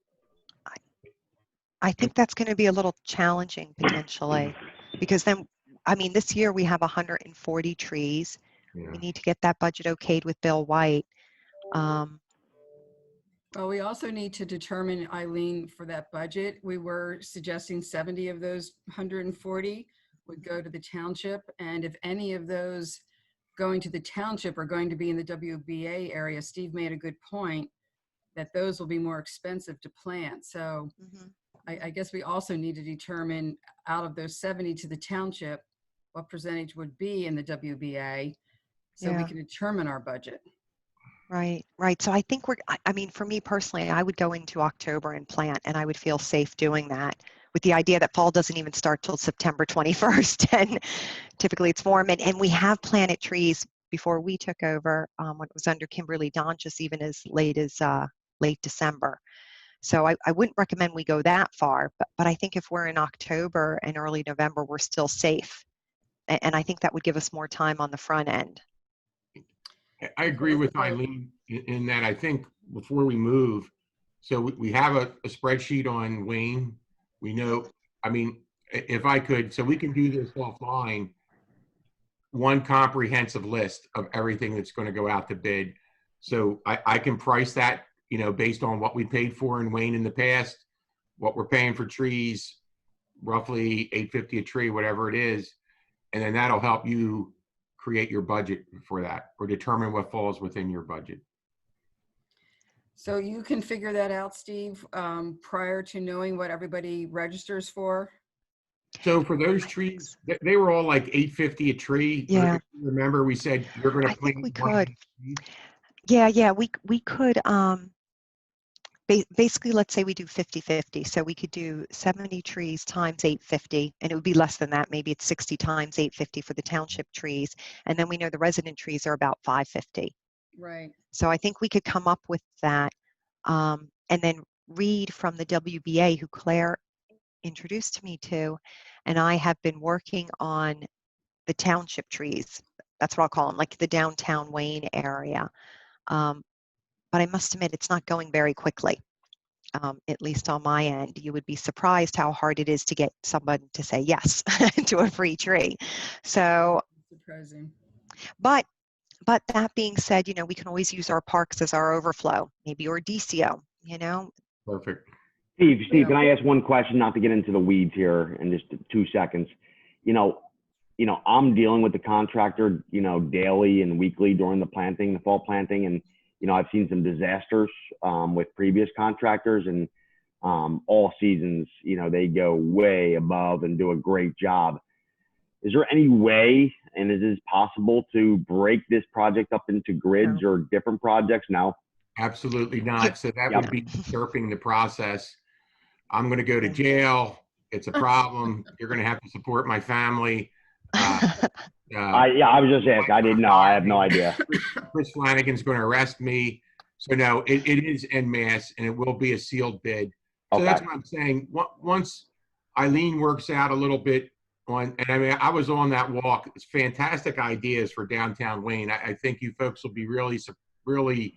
I think that's going to be a little challenging potentially, because then, I mean, this year we have 140 trees. We need to get that budget okayed with Bill White. Well, we also need to determine, Eileen, for that budget, we were suggesting 70 of those 140 would go to the township. And if any of those going to the township are going to be in the WBA area, Steve made a good point that those will be more expensive to plant. So I guess we also need to determine, out of those 70 to the township, what percentage would be in the WBA, so we can determine our budget. Right, right. So I think I mean, for me personally, I would go into October and plant, and I would feel safe doing that with the idea that fall doesn't even start till September 21st, and typically it's warm. And we have planted trees before we took over, when it was under Kimberly Donchis, even as late as late December. So I wouldn't recommend we go that far, but I think if we're in October and early November, we're still safe. And I think that would give us more time on the front end. I agree with Eileen in that I think before we move, so we have a spreadsheet on Wayne. We know, I mean, if I could, so we can do this offline, one comprehensive list of everything that's going to go out to bid. So I can price that, you know, based on what we paid for in Wayne in the past, what we're paying for trees, roughly $850 a tree, whatever it is. And then that'll help you create your budget for that or determine what falls within your budget. So you can figure that out, Steve, prior to knowing what everybody registers for? So for those trees, they were all like $850 a tree. Yeah. Remember we said you're going to plant. I think we could. Yeah, we could, basically, let's say we do 50-50. So we could do 70 trees times 850, and it would be less than that. Maybe it's 60 times 850 for the township trees. And then we know the resident trees are about 550. Right. So I think we could come up with that, and then read from the WBA, who Claire introduced me to, and I have been working on the township trees. That's what I'll call them, like the downtown Wayne area. But I must admit, it's not going very quickly, at least on my end. You would be surprised how hard it is to get someone to say yes to a free tree. So, surprising. But that being said, you know, we can always use our parks as our overflow, maybe, or DCO, you know. Perfect. Steve, can I ask one question, not to get into the weeds here in just 2 seconds? You know, I'm dealing with the contractor, you know, daily and weekly during the planting, the fall planting. And, you know, I've seen some disasters with previous contractors, and all seasons, you know, they go way above and do a great job. Is there any way, and is it possible, to break this project up into grids or different projects now? Absolutely not. So that would be usurping the process. I'm going to go to jail. It's a problem. You're going to have to support my family. I was just asking. I didn't know. I have no idea. Chris Flanagan's going to arrest me. So no, it is en masse, and it will be a sealed bid. So that's what I'm saying. Once Eileen works out a little bit on, and I mean, I was on that walk. It's fantastic ideas for downtown Wayne. I think you folks will be really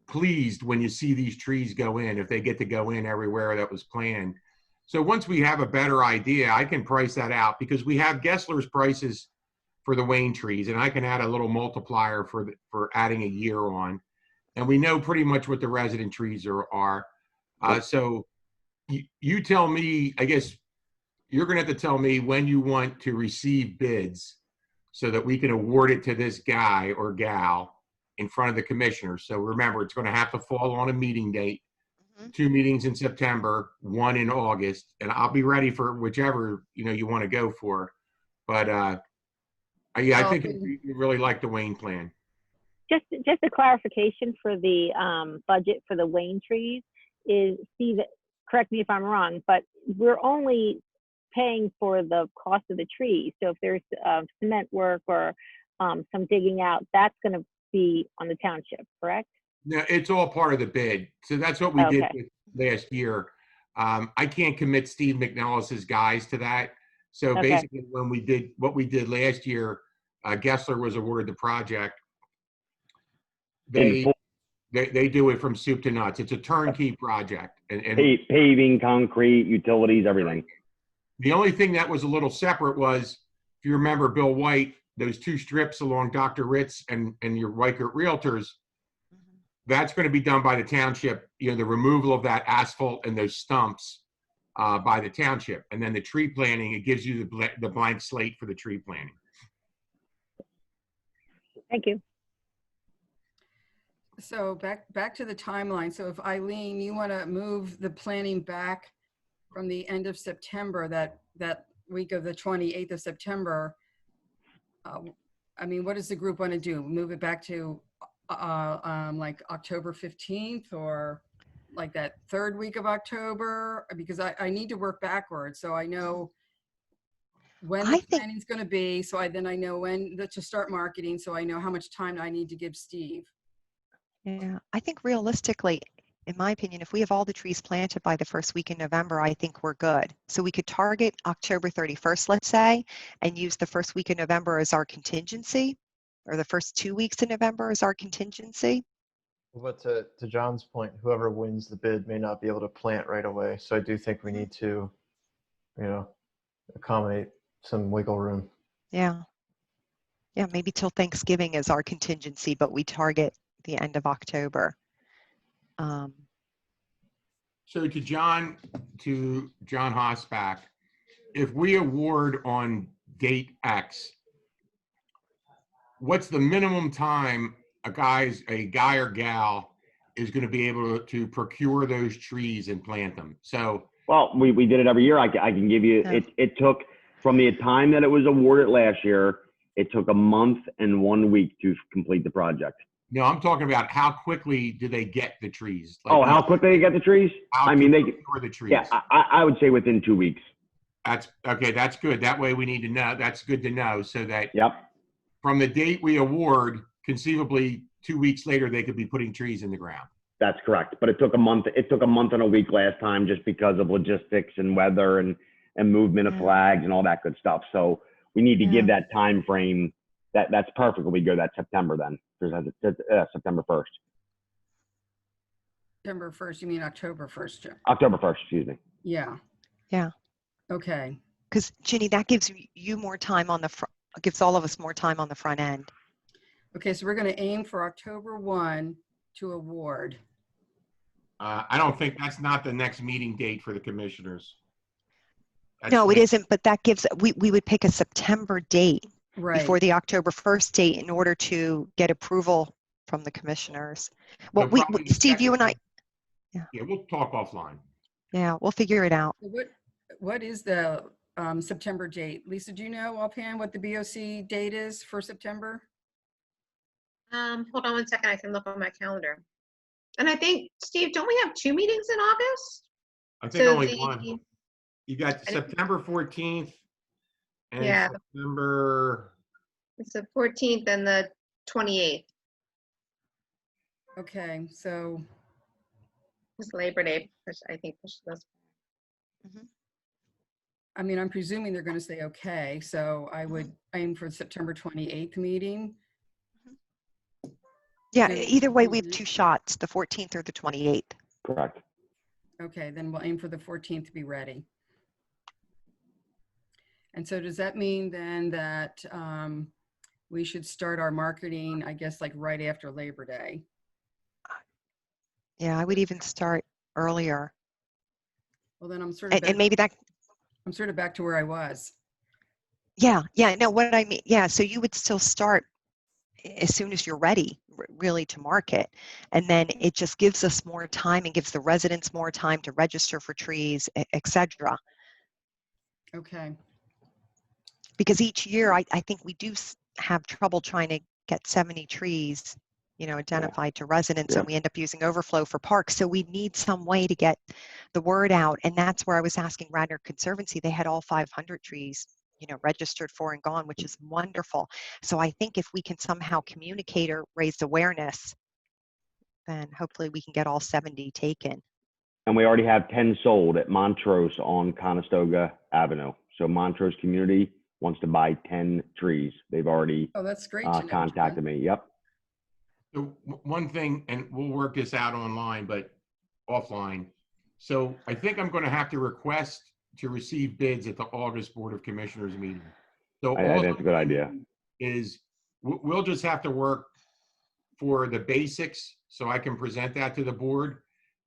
pleased when you see these trees go in, if they get to go in everywhere that was planned. So once we have a better idea, I can price that out, because we have Gessler's prices for the Wayne trees, and I can add a little multiplier for adding a year on. And we know pretty much what the resident trees are. So you tell me, I guess you're going to have to tell me when you want to receive bids so that we can award it to this guy or gal in front of the commissioners. So remember, it's going to have to fall on a meeting date. 2 meetings in September, 1 in August, and I'll be ready for whichever, you know, you want to go for. But yeah, I think you really like the Wayne plan. Just a clarification for the budget for the Wayne trees is, Steve, correct me if I'm wrong, but we're only paying for the cost of the trees. So if there's cement work or some digging out, that's going to be on the township, correct? No, it's all part of the bid. So that's what we did with last year. I can't commit Steve McNellis's guys to that. So basically, when we did what we did last year, Gessler was awarded the project. They do it from soup to nuts. It's a turnkey project. And paving, concrete, utilities, everything. The only thing that was a little separate was, if you remember Bill White, those 2 strips along Dr. Ritz and your Weichert Realtors, that's going to be done by the township, you know, the removal of that asphalt and those stumps by the township. And then the tree planting, it gives you the blank slate for the tree planting. Thank you. So back to the timeline. So if Eileen, you want to move the planning back from the end of September, that week of the 28th of September, I mean, what does the group want to do? Move it back to like October 15th or like that third week of October? Because I need to work backwards so I know when the planning's going to be. So I know when to start marketing. So I know how much time I need to give Steve. Yeah, I think realistically, in my opinion, if we have all the trees planted by the first week in November, I think we're good. So we could target October 31st, let's say, and use the first week in November as our contingency, or the first 2 weeks in November as our contingency. But to John's point, whoever wins the bid may not be able to plant right away. So I do think we need to, accommodate some wiggle room. Yeah. Yeah, maybe till Thanksgiving is our contingency, but we target the end of October. So to John Hosbach, if we award on date X, what's the minimum time a guy or gal is going to be able to procure those trees and plant them? So, well, we did it every year. I can give you, it took from the time that it was awarded last year, it took a month and 1 week to complete the project. No, I'm talking about how quickly do they get the trees? Like, how quickly they get the trees? I mean, they procure the trees. Yeah, I would say within 2 weeks. That's okay. That's good. That way we need to know. That's good to know so that yep. From the date we award, conceivably 2 weeks later, they could be putting trees in the ground. That's correct. But it took a month. It took a month and a week last time just because of logistics and weather and movement of flags and all that good stuff. So we need to give that time frame. That's perfect when we go that September then. September 1st. September 1st, you mean October 1st, Jim? October 1st, excuse me. Yeah. Yeah. Okay. Because Ginny, that gives you more time on the front, gives all of us more time on the front end. Okay, so we're going to aim for October 1 to award. I don't think that's not the next meeting date for the commissioners. No, it isn't, but that gives, we would pick a September date before Right. the October 1st date in order to get approval from the commissioners. Well, So Steve, you and I, yeah, we'll talk offline. Yeah, we'll figure it out. What is the September date? Lisa, do you know offhand what the BOC date is for September? Hold on 1 second, I can look on my calendar. And I think, Steve, don't we have 2 meetings in August? I think only one. You got September 14th and September. It's the 14th and the 28th. Okay, so. It's Labor Day, which I think pushes us. I mean, I'm presuming they're going to say okay, so I would aim for the September 28th meeting. Yeah, either way, we have 2 shots, the 14th or the 28th. Correct. Okay, then we'll aim for the 14th to be ready. And so does that mean then that we should start our marketing, I guess, like right after Labor Day? Yeah, I would even start earlier. Well, then I'm sort of and maybe that. I'm sort of back to where I was. Yeah, no, what I mean, yeah, so you would still start as soon as you're ready, really, to market. And then it just gives us more time and gives the residents more time to register for trees, etc. Okay. Because each year, I think we do have trouble trying to get 70 trees, identified to residents, and we end up using overflow for parks. So we need some way to get the word out. And that's where I was asking Radnor Conservancy. They had all 500 trees, registered for and gone, which is wonderful. So I think if we can somehow communicate or raise awareness, then hopefully we can get all 70 taken. And we already have 10 sold at Montrose on Conestoga Avenue. So Montrose community wants to buy 10 trees. They've already that's great contacted me. Yep. So one thing, and we'll work this out online, but offline. So I think I'm going to have to request to receive bids at the August Board of Commissioners meeting. So I think that's a good idea. Is we'll just have to work for the basics so I can present that to the board.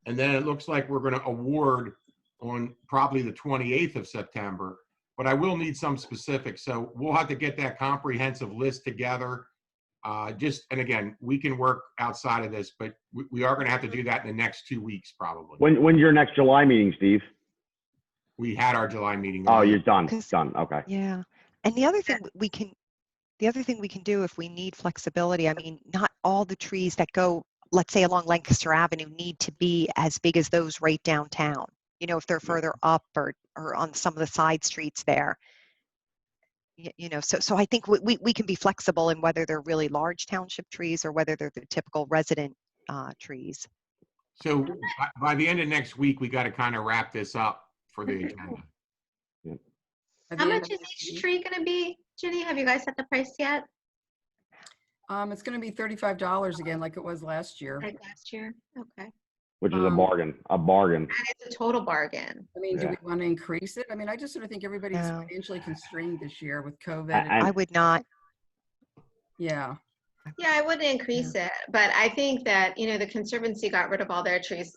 And then it looks like we're going to award on probably the 28th of September, but I will need some specifics. So we'll have to get that comprehensive list together. And again, we can work outside of this, but we are going to have to do that in the next 2 weeks, probably. When's your next July meeting, Steve? We had our July meeting. Oh, you're done. Done. Okay. Yeah. And the other thing we can do if we need flexibility, I mean, not all the trees that go, let's say along Lancaster Avenue, need to be as big as those right downtown. You know, if they're further up or on some of the side streets there. You know, so I think we can be flexible in whether they're really large township trees or whether they're the typical resident trees. So by the end of next week, we got to kind of wrap this up for the agenda. How much is each tree going to be, Ginny? Have you guys set the price yet? It's going to be $35 again, like it was last year. Like last year? Okay. Which is a bargain. And it's a total bargain. I mean, do we want to increase it? I mean, I just sort of think everybody's financially constrained this year with COVID. I would not. Yeah. Yeah, I wouldn't increase it, but I think that, you know, the Conservancy got rid of all their trees.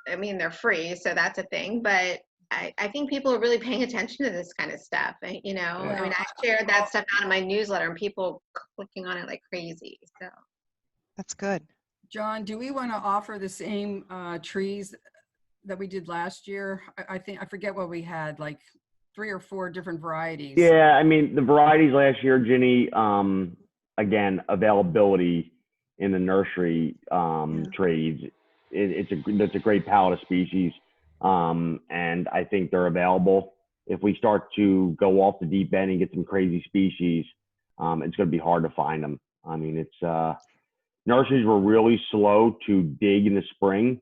I mean, they're free, so that's a thing, but I think people are really paying attention to this kind of stuff. You know, I mean, I shared that stuff out in my newsletter and people clicking on it like crazy. So that's good. John, do we want to offer the same trees that we did last year? I think, I forget what we had, like 3 or 4 different varieties. Yeah, I mean, the varieties last year, Ginny, again, availability in the nursery trades, that's a great palette of species. And I think they're available. If we start to go off the deep end and get some crazy species, it's going to be hard to find them. I mean, it's nurseries were really slow to dig in the spring,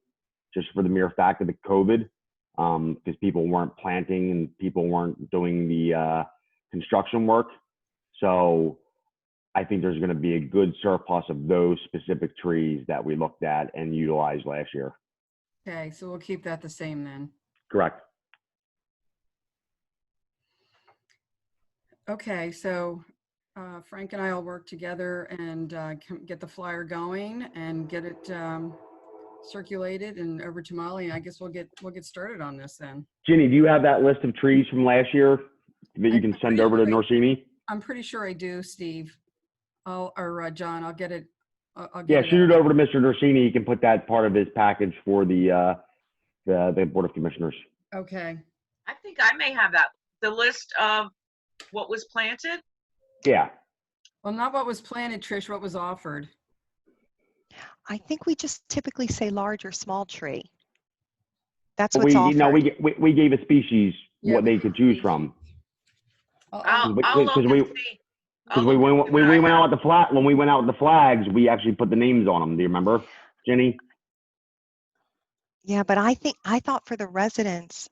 just for the mere fact of the COVID, because people weren't planting and people weren't doing the construction work. So I think there's going to be a good surplus of those specific trees that we looked at and utilized last year. Okay, so we'll keep that the same then. Correct. Okay, so Frank and I will work together and get the flyer going and get it circulated and over to Molly. And I guess we'll get started on this then. Ginny, do you have that list of trees from last year that you can send over to Norsini? I'm pretty sure I do, Steve. John, I'll get it. Yeah, shoot it over to Mr. Norsini. He can put that part of his package for the Board of Commissioners. Okay. I think I may have that. The list of what was planted? Yeah. Well, not what was planted, Trish, what was offered. I think we just typically say large or small tree. That's what's offered. No, we gave a species what they could choose from. I'll look and see. Because we went out with the flag, when we went out with the flags, we actually put the names on them. Do you remember, Jenny? Yeah, but I thought for the residents,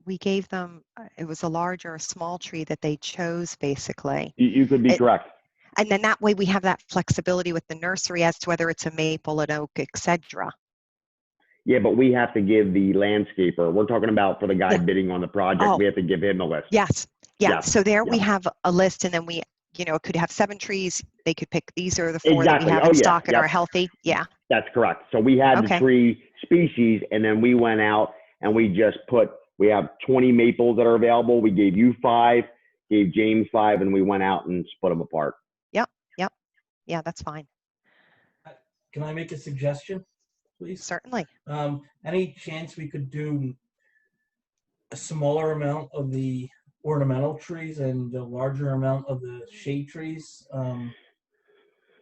we gave them, it was a large or a small tree that they chose, basically. You could be correct. And then that way we have that flexibility with the nursery as to whether it's a maple, an oak, etc. Yeah, but we have to give the landscaper, we're talking about for the guy bidding on the project, we have to give him a list. Yes. Yeah. So there we have a list, and then we, you know, it could have 7 trees. They could pick, these are the 4 that we have in stock and are healthy. Yeah. That's correct. So we had the 3 species, and then we went out and we just put, we have 20 maples that are available. We gave you 5, gave James 5, and we went out and split them apart. Yep. Yep. Yeah, that's fine. Can I make a suggestion, please? Certainly. Any chance we could do a smaller amount of the ornamental trees and the larger amount of the shade trees? I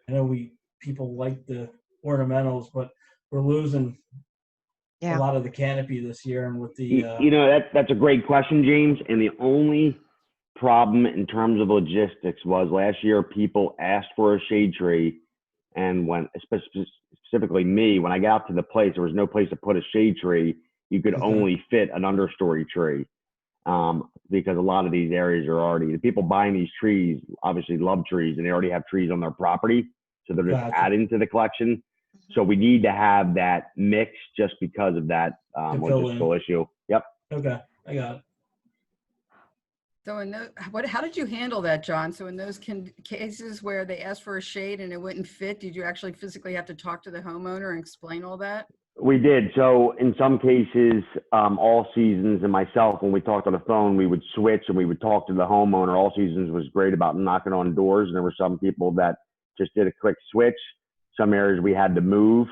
know people like the ornamentals, but we're losing a lot of the canopy this year. And with the you know, that's a great question, James. And the only problem in terms of logistics was last year people asked for a shade tree, and when specifically me, when I got out to the place, there was no place to put a shade tree. You could only fit an understory tree. Because a lot of these areas are already, the people buying these trees obviously love trees, and they already have trees on their property, so they're just adding to the collection. So we need to have that mix just because of that logistical issue. Yep. Okay, I got it. So how did you handle that, John? So in those cases where they asked for a shade and it wouldn't fit, did you actually physically have to talk to the homeowner and explain all that? We did. So in some cases, All Seasons and myself, when we talked on the phone, we would switch and we would talk to the homeowner. All Seasons was great about knocking on doors, and there were some people that just did a quick switch. Some areas we had to move.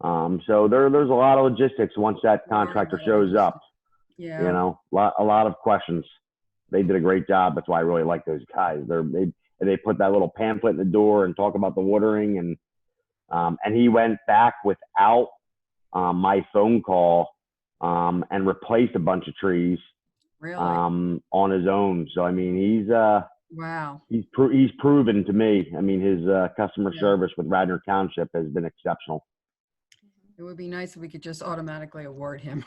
So there's a lot of logistics once that contractor shows up. Yeah. You know, a lot of questions. They did a great job. That's why I really like those guys. They put that little pamphlet in the door and talk about the watering, and And he went back without my phone call and replaced a bunch of trees Really? on his own. So, I mean, Wow. he's proven to me. I mean, his customer service with Radnor Township has been exceptional. It would be nice if we could just automatically award him.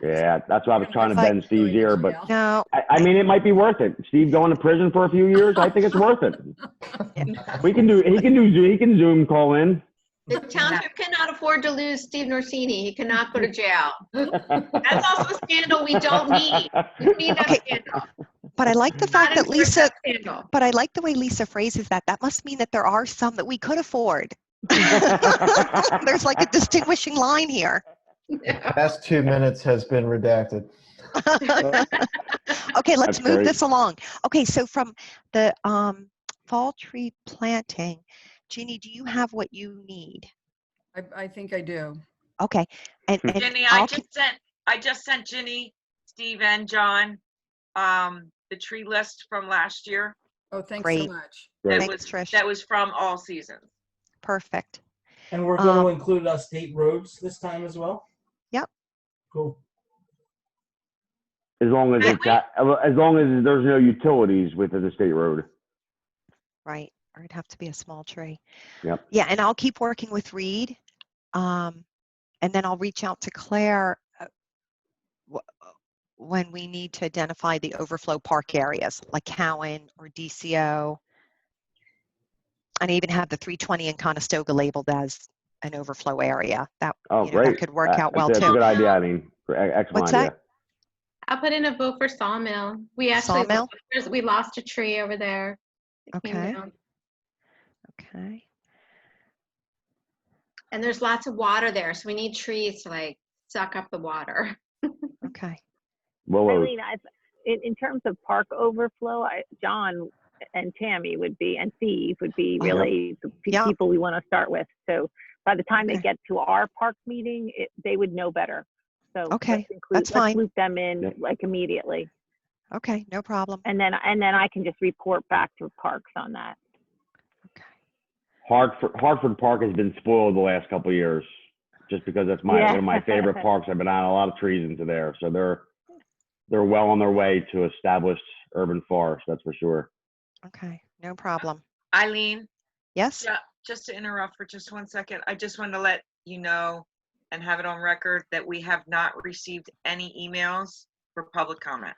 Yeah, that's why I was trying to bend Steve's ear, but No. I mean, it might be worth it. Steve going to prison for a few years, I think it's worth it. He can Zoom call in. The township cannot afford to lose Steve Norsini. He cannot go to jail. That's also a scandal we don't need. We don't need that scandal. But I like the fact that Lisa, that scandal. but I like the way Lisa phrases that. That must mean that there are some that we could afford. There's like a distinguishing line here. Past 2 minutes has been redacted. Okay, let's That's move great. this along. Okay, so from the fall tree planting, Ginny, do you have what you need? I think I do. Okay, and Ginny, I just sent Ginny, Steve, and John the tree list from last year. Oh, thanks Great. so much. Thanks, Trish. That was from all seasons. Perfect. And we're going to include state roads this time as well? Yep. Cool. As long as there's no utilities with the state road. Right, or it'd have to be a small tree. Yep. Yeah, and I'll keep working with Reed, and then I'll reach out to Claire when we need to identify the overflow park areas, like Cowan or DCO. And I even have the 320 in Conestoga labeled as an overflow area. That, Great. that could work out well that's too. a good idea, Eileen. Excellent What's idea. that? I'll put in a vote for Sawmill. We actually Sawmill? we lost a tree over there. It came Okay. down. Okay. And there's lots of water there, so we need trees to like suck up the water. Okay. Eileen, in terms of park overflow, John and Tammy would be, and Steve would be really the people we want to start with. So by the time they get to our park meeting, they would know better. So let's loop them in like immediately. Okay, no problem. And then I can just report back to parks on that. Hartford Park has been spoiled the last couple of years, just because that's one of my favorite parks. I've been adding a lot of trees into there, so they're well on their way to established urban forest. That's for sure. Okay, no problem. Eileen? Yes? Just to interrupt for just 1 second, I just wanted to let you know and have it on record that we have not received any emails for public comment.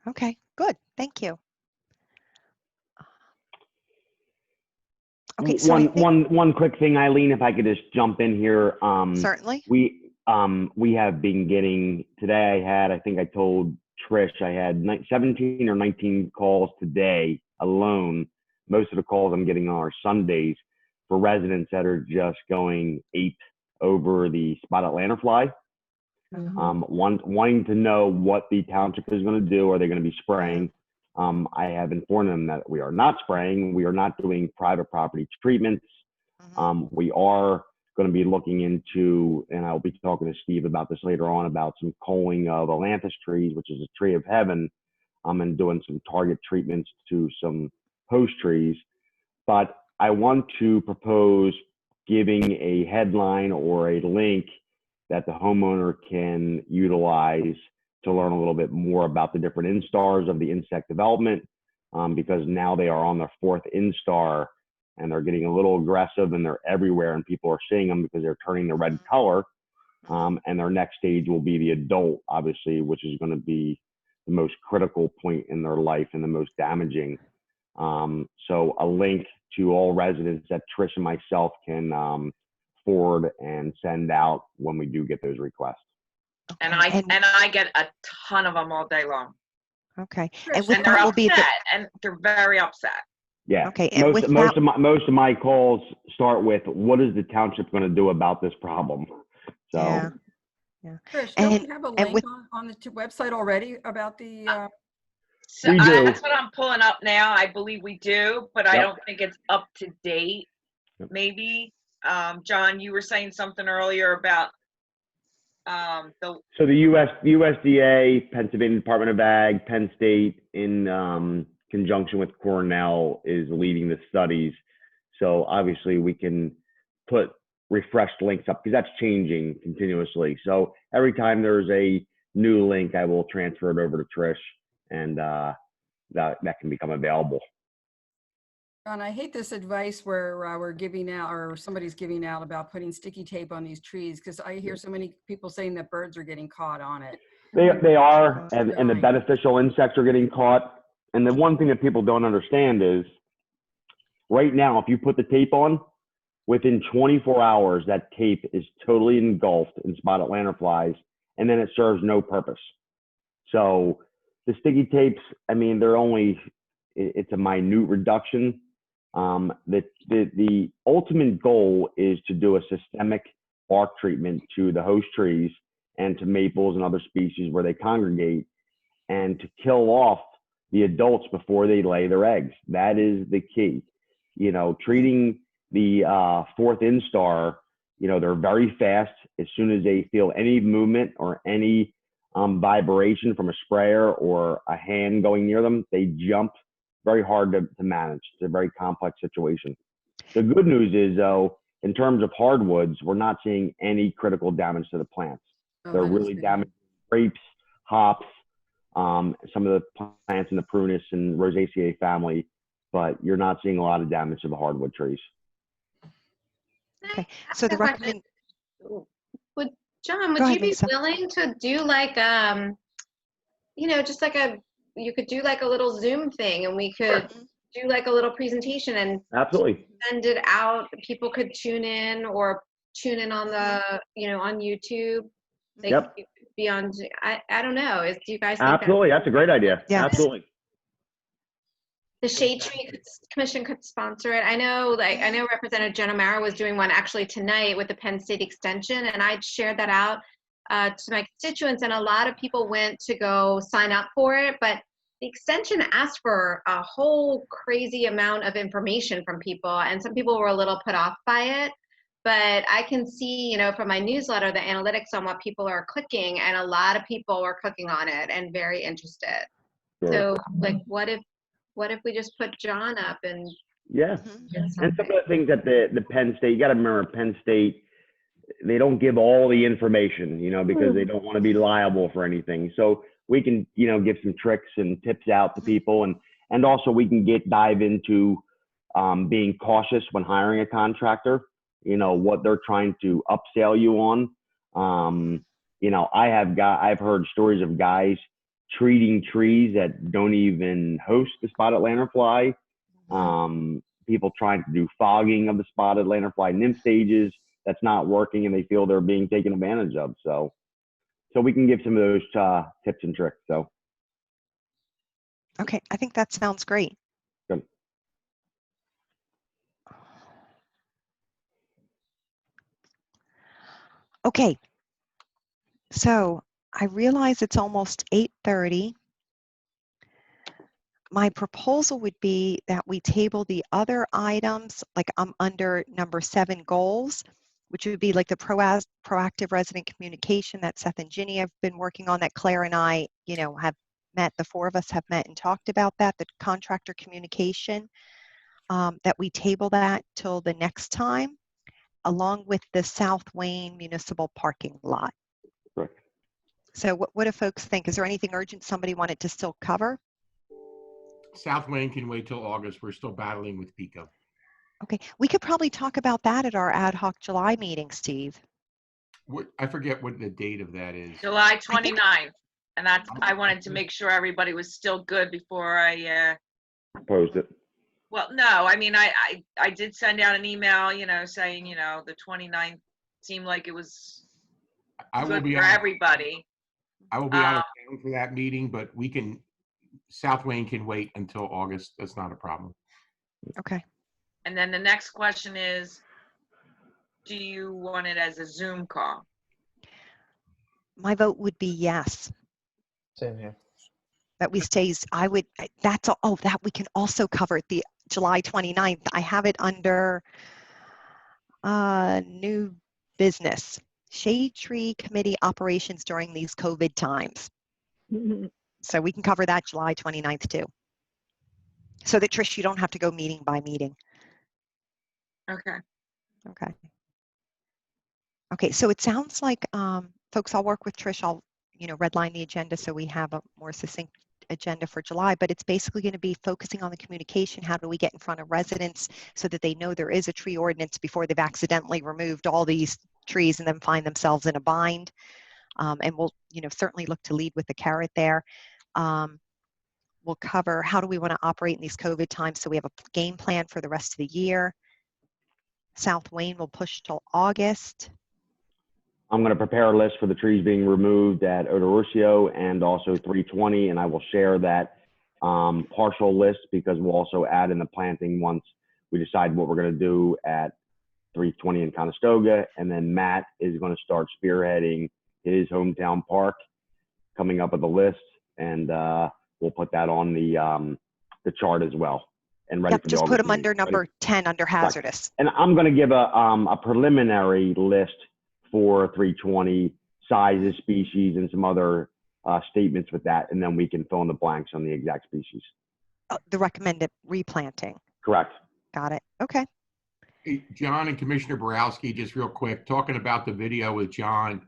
Okay, good. Thank you. Okay, so one quick thing, Eileen, if I could just jump in here. Certainly. We have been getting, today I think I told Trish I had 17 or 19 calls today alone. Most of the calls I'm getting are Sundays for residents that are just going ape over the spotted lanternfly. Wanting to know what the township is going to do. Are they going to be spraying? I have informed them that we are not spraying. We are not doing private property treatments. We are going to be looking into, and I'll be talking to Steve about this later on, about some culling of Ailanthus trees, which is a tree of heaven, and doing some target treatments to some post trees. But I want to propose giving a headline or a link that the homeowner can utilize to learn a little bit more about the different instars of the insect development, because now they are on their 4th instar and they're getting a little aggressive and they're everywhere and people are seeing them because they're turning the red color. And their next stage will be the adult, obviously, which is going to be the most critical point in their life and the most damaging. So a link to all residents that Trish and myself can forward and send out when we do get those requests. And I get a ton of them all day long. Okay. And they're upset, and they're very upset. Yeah. Okay. And most of my calls start with, "What is the township going to do about this problem?" So. Yeah. Trish, don't we have a link on the website already about the? So that's what I'm pulling up now. I believe we do, but I don't think it's up to date. Maybe, John, you were saying something earlier about So the USDA, Pennsylvania Department of Ag, Penn State, in conjunction with Cornell, is leading the studies. So obviously we can put refreshed links up because that's changing continuously. So every time there's a new link, I will transfer it over to Trish, and that can become available. John, I hate this advice where we're giving out, or somebody's giving out about putting sticky tape on these trees, because I hear so many people saying that birds are getting caught on it. They are, and the beneficial insects are getting caught. And the one thing that people don't understand is, right now, if you put the tape on, within 24 hours, that tape is totally engulfed in spotted lanternflies, and then it serves no purpose. So the sticky tapes, I mean, it's a minute reduction. The ultimate goal is to do a systemic bark treatment to the host trees and to maples and other species where they congregate, and to kill off the adults before they lay their eggs. That is the key. You know, treating the fourth instar, you know, they're very fast. As soon as they feel any movement or any vibration from a sprayer or a hand going near them, they jump. Very hard to manage. It's a very complex situation. The good news is, though, in terms of hardwoods, we're not seeing any critical damage to the plants. They're really damaging grapes, hops, some of the plants in the Prunus and Rosaceae family, but you're not seeing a lot of damage to the hardwood trees. Okay, so the recommend. John, would you be willing to do like, you know, just like you could do like a little Zoom thing, and we could do like a little presentation and absolutely send it out. People could tune in on the, you know, on YouTube. They could be on, I don't know. Do you guys think absolutely, that's a great idea. Yes. Absolutely. The Shade Tree Commission could sponsor it. I know Representative Jen O'Mara was doing one actually tonight with the Penn State Extension, and I shared that out to my constituents, and a lot of people went to go sign up for it, but the extension asked for a whole crazy amount of information from people, and some people were a little put off by it. But I can see, you know, from my newsletter, the analytics on what people are clicking, and a lot of people are clicking on it and very interested. Sure. So, like, what if we just put John up and and some of the things that the Penn State, you got to remember, Penn State, they don't give all the information, you know, because they don't want to be liable for anything. So we can, you know, give some tricks and tips out to people, and also we can dive into being cautious when hiring a contractor, you know, what they're trying to upsell you on. You know, I've heard stories of guys treating trees that don't even host the spotted lanternfly. People trying to do fogging of the spotted lanternfly nymph stages. That's not working, and they feel they're being taken advantage of. So we can give some of those tips and tricks. So. Okay, I think that sounds great. Good. Okay, so I realize it's almost 8:30. My proposal would be that we table the other items, like I'm under number 7, goals, which would be like the proactive resident communication that Seth and Ginny have been working on, that Claire and I, you know, have met, the 4 of us have met and talked about that, the contractor communication, that we table that till the next time, along with the South Wayne municipal parking lot. Right. So what do folks think? Is there anything urgent somebody wanted to still cover? South Wayne can wait till August. We're still battling with PICO. Okay, we could probably talk about that at our ad hoc July meeting, Steve. I forget what the date of that is. July 29th. And I wanted to make sure everybody was still good before I proposed it. Well, no, I mean, I did send out an email, you know, saying, you know, the 29th seemed like it was good for everybody. I will be out of town for that meeting, but South Wayne can wait until August. That's not a problem. Okay. And then the next question is, do you want it as a Zoom call? My vote would be yes. Same here. That we stays, that we can also cover the July 29th. I have it under new business, Shade Tree Committee operations during these COVID times. So we can cover that July 29th too. So that, Trish, you don't have to go meeting by meeting. Okay. Okay. Okay, so it sounds like, folks, I'll work with Trish. I'll, redline the agenda so we have a more succinct agenda for July, but it's basically going to be focusing on the communication. How do we get in front of residents so that they know there is a tree ordinance before they've accidentally removed all these trees and then find themselves in a bind? And we'll, certainly look to lead with the carrot there. We'll cover how do we want to operate in these COVID times so we have a game plan for the rest of the year. South Wayne will push till August. I'm going to prepare a list for the trees being removed at Odorusio and also 320, and I will share that partial list because we'll also add in the planting once we decide what we're going to do at 320 in Conestoga. And then Matt is going to start spearheading his hometown park, coming up with a list, and we'll put that on the chart as well. And ready Yep, for just the put August them under meeting. number 10 under hazardous. And I'm going to give a preliminary list for 320 sizes, species, and some other statements with that, and then we can fill in the blanks on the exact species. The recommended replanting. Correct. Got it. Okay. Hey, John and Commissioner Borowski, just real quick, talking about the video with John,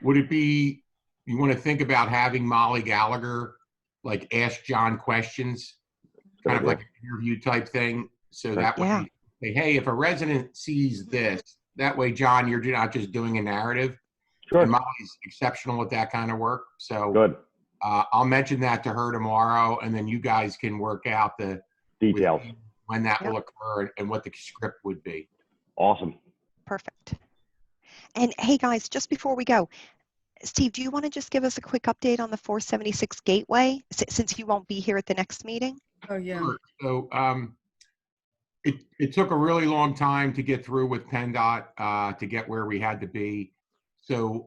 would it be, you want to think about having Molly Gallagher, like ask John questions, kind of like an interview type thing? So that way, say, hey, if a resident sees this, that way, John, you're not just doing a narrative. Sure. And Molly's exceptional at that kind of work. So good. I'll mention that to her tomorrow, and then you guys can work out the details when that will occur and what the script would be. Awesome. Perfect. And hey, guys, just before we go, Steve, do you want to just give us a quick update on the 476 Gateway since you won't be here at the next meeting? Oh, yeah. Sure. So it took a really long time to get through with PennDOT to get where we had to be. So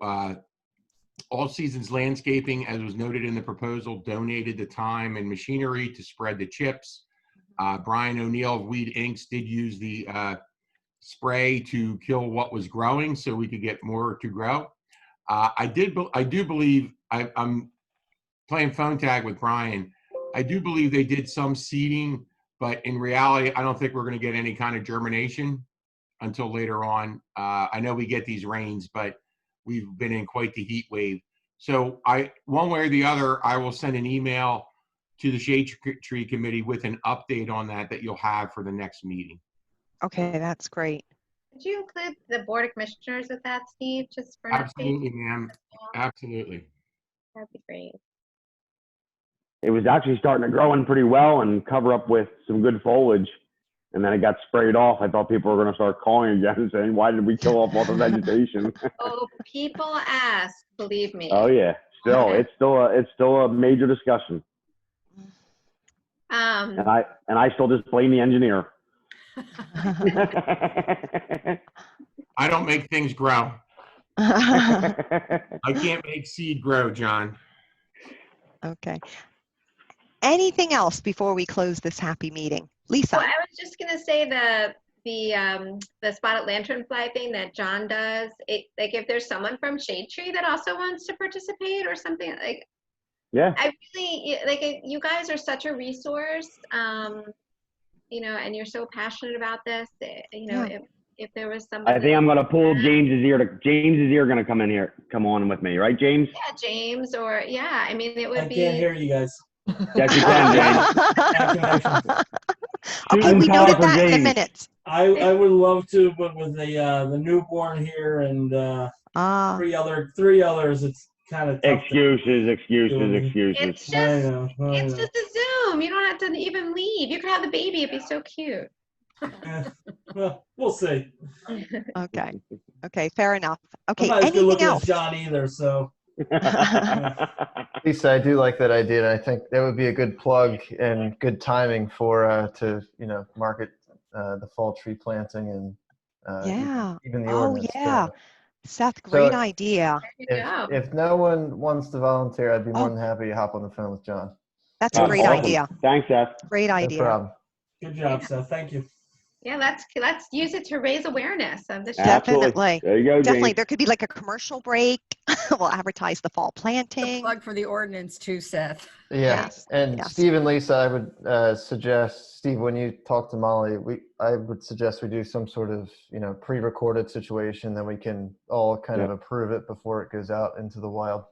All Seasons Landscaping, as was noted in the proposal, donated the time and machinery to spread the chips. Brian O'Neill of Weed Inks did use the spray to kill what was growing so we could get more to grow. I do believe, I'm playing phone tag with Brian, I do believe they did some seeding, but in reality, I don't think we're going to get any kind of germination until later on. I know we get these rains, but we've been in quite the heat wave. So one way or the other, I will send an email to the Shade Tree Committee with an update on that you'll have for the next meeting. Okay, that's great. Could you include the Board of Commissioners with that, Steve, just for an Absolutely, update? ma'am. Absolutely. That'd be great. It was actually starting to grow in pretty well and cover up with some good foliage. And then it got sprayed off. I thought people were going to start calling again and saying, why did we kill off all the vegetation? Oh, people ask, believe me. Oh yeah, it's still a major discussion. And I still just blame the engineer. I don't make things grow. I can't make seed grow, John. Okay. Anything else before we close this happy meeting? Lisa. Well, I was just going to say the spotted lanternfly thing that John does. Like if there's someone from Shade Tree that also wants to participate or something, like, yeah, I really like. You guys are such a resource, and you're so passionate about this. If there was somebody, I think I'm gonna pull James's ear. James is going to come on with me, right, James? Yeah, James, or yeah. I mean, it would be. I can't hear you guys. Yes, you can, James. Okay, we noted that in the minutes. I would love to, but with the newborn here and three others, it's kind of tough. Excuses. It's just a Zoom. You don't have to even leave. You could have the baby. It'd be so cute. Well, we'll see. Okay, fair enough. Okay, I'm not as good anything looking else? as John either, so. Lisa, I do like that idea, and I think that would be a good plug and good timing for to market the fall tree planting and even the ordinance. Seth, great idea. If no one wants to volunteer, I'd be more than happy to hop on the phone with John. That's a great idea. Thanks, Seth. Great idea. No problem. Good job, Seth. Thank you. Yeah, let's use it to raise awareness of the. Definitely. There you go, Definitely. James. There could be like a commercial break. We'll advertise the fall The planting. plug for the ordinance too, Seth. Yeah, Yes. and Yes. Steve and Lisa, I would suggest, Steve, when you talk to Molly, I would suggest we do some sort of, pre-recorded situation that we can all kind of approve it before it goes out into the wild.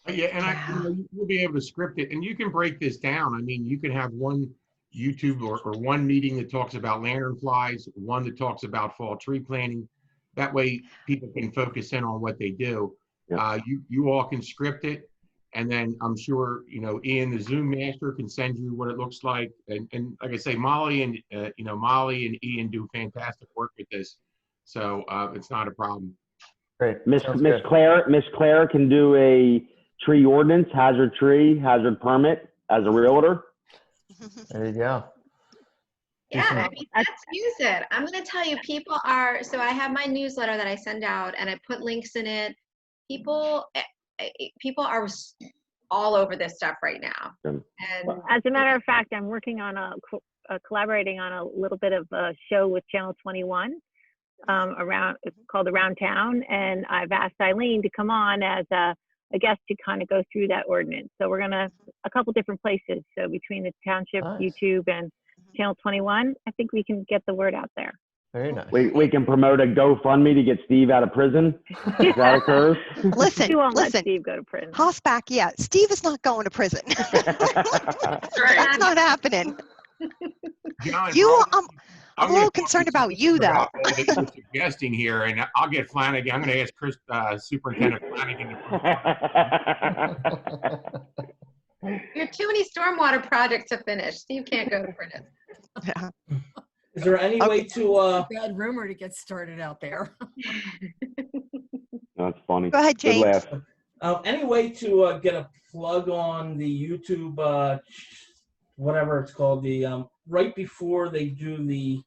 Yeah, and you'll be able to script it, and you can break this down. I mean, you can have one YouTube or one meeting that talks about lantern flies, one that talks about fall tree planting. That way, people can focus in on what they do. You all can script it, and then I'm sure Ian, the Zoom master, can send you what it looks like. And like I say, Molly and Molly and Ian do fantastic work with this, so it's not a problem. Great. Miss Claire can do a tree ordinance, hazard permit as a realtor. There you go. Yeah, I mean, let's use it. I'm going to tell you, so I have my newsletter that I send out and I put links in it. People are all over this stuff right now. And as a matter of fact, I'm working on collaborating on a little bit of a show with Channel 21 it's called Around Town. And I've asked Eileen to come on as a guest to kind of go through that ordinance. So we're a couple different places. So between the Township, YouTube, and Channel 21, I think we can get the word out there. Very nice. We can promote a GoFundMe to get Steve out of prison. If that occurs. Listen, let Steve go to prison. Hossback, yeah. Steve is not going to prison. That's not happening. John, I'm a little concerned about you, though. All that you're suggesting here, and I'll get Flanagan. I'm going to ask Superintendent Flanagan you have too many stormwater projects to finish. Steve can't go to prison. Yeah. Is there any way to bad rumor to get started out there? That's funny. Go ahead, James. Good laugh. any way to get a plug on the YouTube, whatever it's called, the right before they do the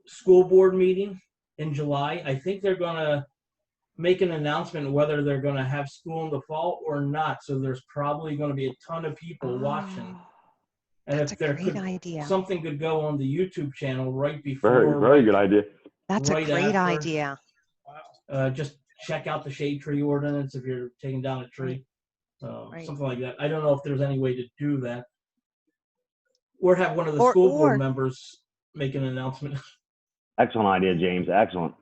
school board meeting in July? I think they're gonna make an announcement whether they're gonna have school in the fall or not. So there's probably gonna be a ton of people watching. And That's if there something could go on the YouTube channel right before. Very good idea. That's a great idea. Just check out the shade tree ordinance if you're taking down a tree. Something like that. I don't know if there's any way to do that. Or have one of the school board members make an announcement. Excellent idea, James. Excellent.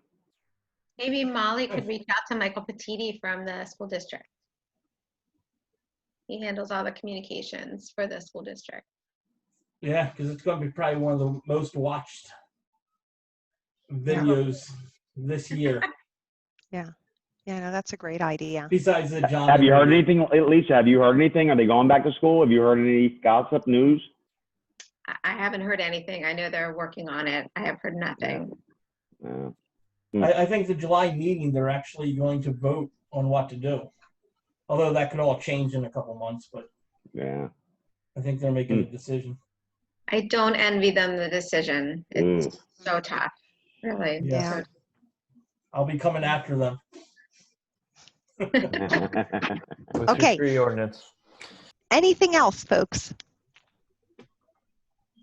Maybe Molly could reach out to Michael Petiti from the school district. He handles all the communications for the school district. Yeah, because it's going to be probably one of the most watched videos this year. Yeah. Yeah, no, that's a great idea. Besides the John. Have you heard anything, Lisa? Have you heard anything? Are they going back to school? Have you heard any gossip news? I haven't heard anything. I know they're working on it. I have heard nothing. I think the July meeting, they're actually going to vote on what to do. Although that could all change in a couple months, but yeah, I think they're making a decision. I don't envy them the decision. It's so tough, really. Yeah. So I'll be coming after them. With Okay. your tree ordinance. Anything else, folks?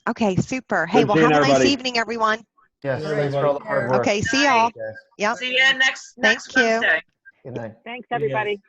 Okay, super. Hey, Good well, seeing have a nice everybody. evening, everyone. Yes, thanks for all the hard work. Okay, see y'all. Yep. See you next Thank you. Wednesday. Good night. Thanks, everybody.